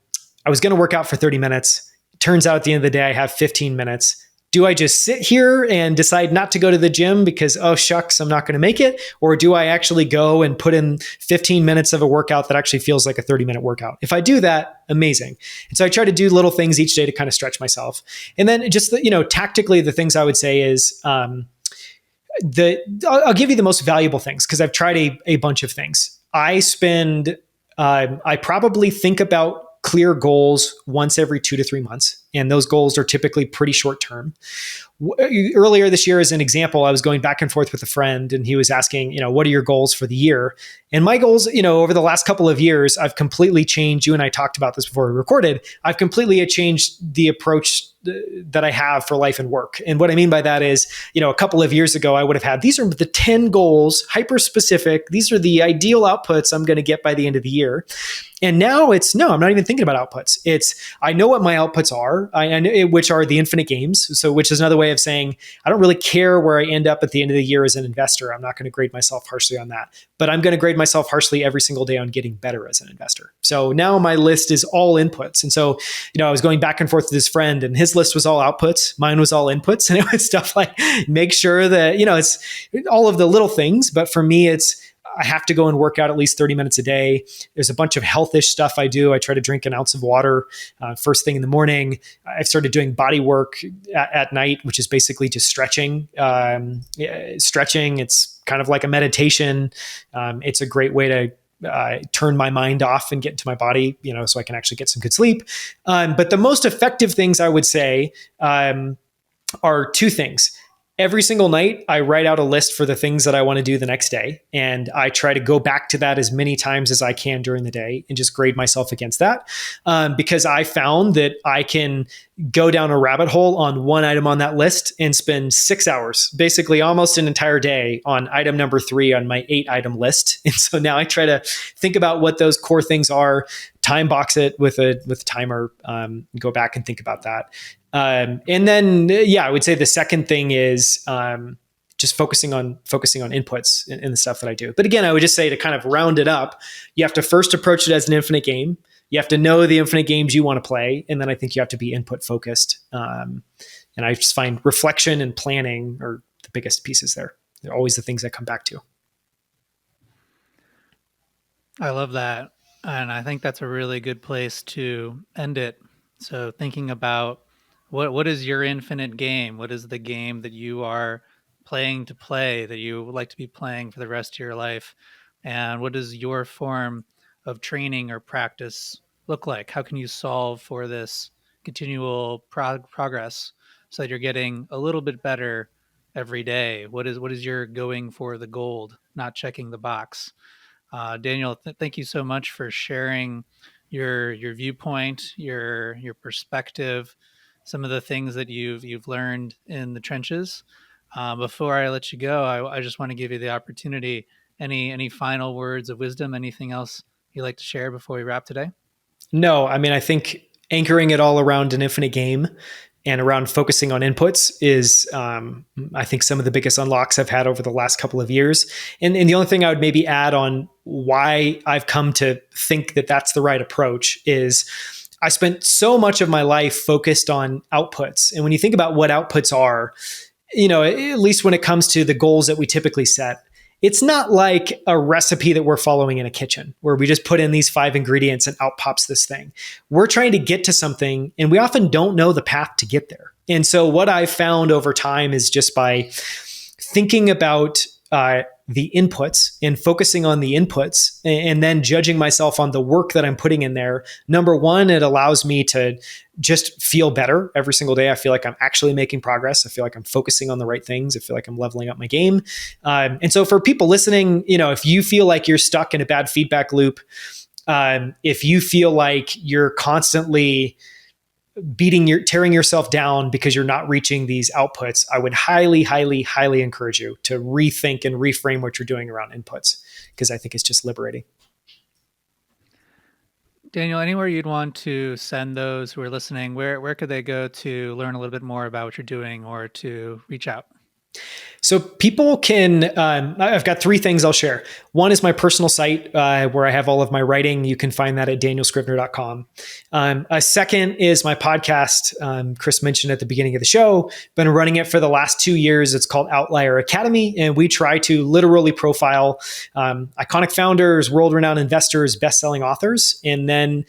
was going to work out for 30 minutes. Turns out at the end of the day, I have 15 minutes. Do I just sit here and decide not to go to the gym because, oh, shucks, I'm not going to make it? Or do I actually go and put in 15 minutes of a workout that actually feels like a 30-minute workout? If I do that, amazing. And so I try to do little things each day to kind of stretch myself. And then just, tactically, the things I would say is I'll give you the most valuable things because I've tried a bunch of things. I probably think about clear goals once every 2 to 3 months. And those goals are typically pretty short term. Earlier this year, as an example, I was going back and forth with a friend and he was asking, what are your goals for the year? And my goals, over the last couple of years, I've completely changed. You and I talked about this before we recorded. I've completely changed the approach that I have for life and work. And what I mean by that is, a couple of years ago, I would have had, these are the 10 goals, hyper specific. These are the ideal outputs I'm going to get by the end of the year. And now I'm not even thinking about outputs. I know what my outputs are, I know, which are the infinite games. So, which is another way of saying, I don't really care where I end up at the end of the year as an investor. I'm not going to grade myself harshly on that, but I'm going to grade myself harshly every single day on getting better as an investor. So now my list is all inputs. And so, I was going back and forth with this friend and his list was all outputs. Mine was all inputs. And it was stuff like make sure that, it's all of the little things. But for me, I have to go and work out at least 30 minutes a day. There's a bunch of healthish stuff I do. I try to drink an ounce of water first thing in the morning. I've started doing body work at night, which is basically just stretching. Stretching, it's kind of like a meditation. It's a great way to turn my mind off and get into my body, so I can actually get some good sleep. But the most effective things I would say are two things. Every single night, I write out a list for the things that I want to do the next day. And I try to go back to that as many times as I can during the day and just grade myself against that. Because I found that I can go down a rabbit hole on one item on that list and spend 6 hours, basically almost an entire day on item number 3 on my 8-item list. And so now I try to think about what those core things are, time box it with a timer, go back and think about that. And then, I would say the second thing is just focusing on inputs in the stuff that I do. But again, I would just say to kind of round it up, you have to first approach it as an infinite game. You have to know the infinite games you want to play. And then I think you have to be input focused. And I just find reflection and planning are the biggest pieces there. They're always the things I come back to. I love that. And I think that's a really good place to end it. So thinking about what is your infinite game? What is the game that you are playing to play, that you would like to be playing for the rest of your life? And what does your form of training or practice look like? How can you solve for this continual progress so that you're getting a little bit better every day? What is your going for the gold, not checking the box? Daniel, thank you so much for sharing your viewpoint, your perspective, some of the things that you've learned in the trenches. Before I let you go, I just want to give you the opportunity. Any final words of wisdom? Anything else you'd like to share before we wrap today? No, I mean, I think anchoring it all around an infinite game and around focusing on inputs is, I think, some of the biggest unlocks I've had over the last couple of years. And the only thing I would maybe add on why I've come to think that that's the right approach is I spent so much of my life focused on outputs. And when you think about what outputs are, at least when it comes to the goals that we typically set, it's not like a recipe that we're following in a kitchen where we just put in these 5 ingredients and out pops this thing. We're trying to get to something and we often don't know the path to get there. And so what I've found over time is just by thinking about the inputs and focusing on the inputs and then judging myself on the work that I'm putting in there. Number one, it allows me to just feel better every single day. I feel like I'm actually making progress. I feel like I'm focusing on the right things. I feel like I'm leveling up my game. And so for people listening, if you feel like you're stuck in a bad feedback loop, if you feel like you're constantly tearing yourself down because you're not reaching these outputs, I would highly, highly, highly encourage you to rethink and reframe what you're doing around inputs, because I think it's just liberating. Daniel, anywhere you'd want to send those who are listening, where could they go to learn a little bit more about what you're doing or to reach out? So people can, I've got three things I'll share. One is my personal site where I have all of my writing. You can find that at danielscrivner.com. A second is my podcast. Chris mentioned at the beginning of the show, been running it for the last 2 years. It's called Outlier Academy. And we try to literally profile iconic founders, world-renowned investors, best-selling authors, and then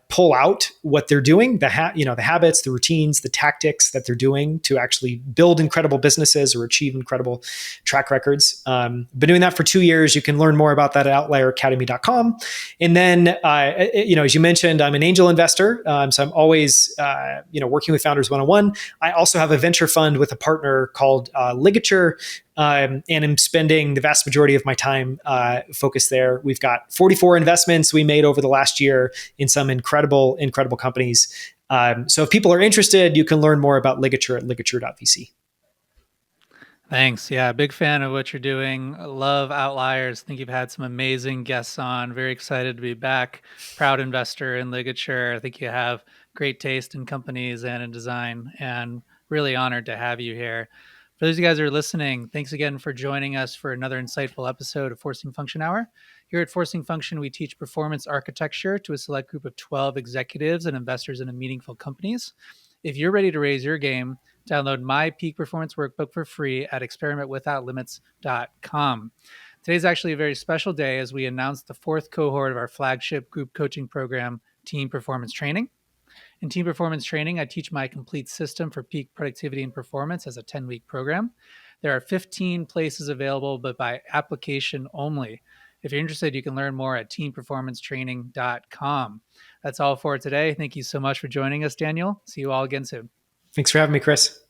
pull out what they're doing, the habits, the routines, the tactics that they're doing to actually build incredible businesses or achieve incredible track records. Been doing that for 2 years. You can learn more about that at outlieracademy.com. And then, as you mentioned, I'm an angel investor. So I'm always, working with founders one-on-one. I also have a venture fund with a partner called Ligature. And I'm spending the vast majority of my time focused there. We've got 44 investments we made over the last year in some incredible companies. So if people are interested, you can learn more about Ligature at ligature.vc. Thanks. Yeah, big fan of what you're doing. I love Outliers. I think you've had some amazing guests on. Very excited to be back. Proud investor in Ligature. I think you have great taste in companies and in design, and really honored to have you here. For those of you guys who are listening, thanks again for joining us for another insightful episode of Forcing Function Hour. Here at Forcing Function, we teach performance architecture to a select group of 12 executives and investors in meaningful companies. If you're ready to raise your game, download my Peak Performance Workbook for free at experimentwithoutlimits.com. Today's actually a very special day as we announce the fourth cohort of our flagship group coaching program, Team Performance Training. In Team Performance Training, I teach my complete system for peak productivity and performance as a 10-week program. There are 15 places available, but by application only. If you're interested, you can learn more at teamperformancetraining.com. That's all for today. Thank you so much for joining us, Daniel. See you all again soon. Thanks for having me, Chris.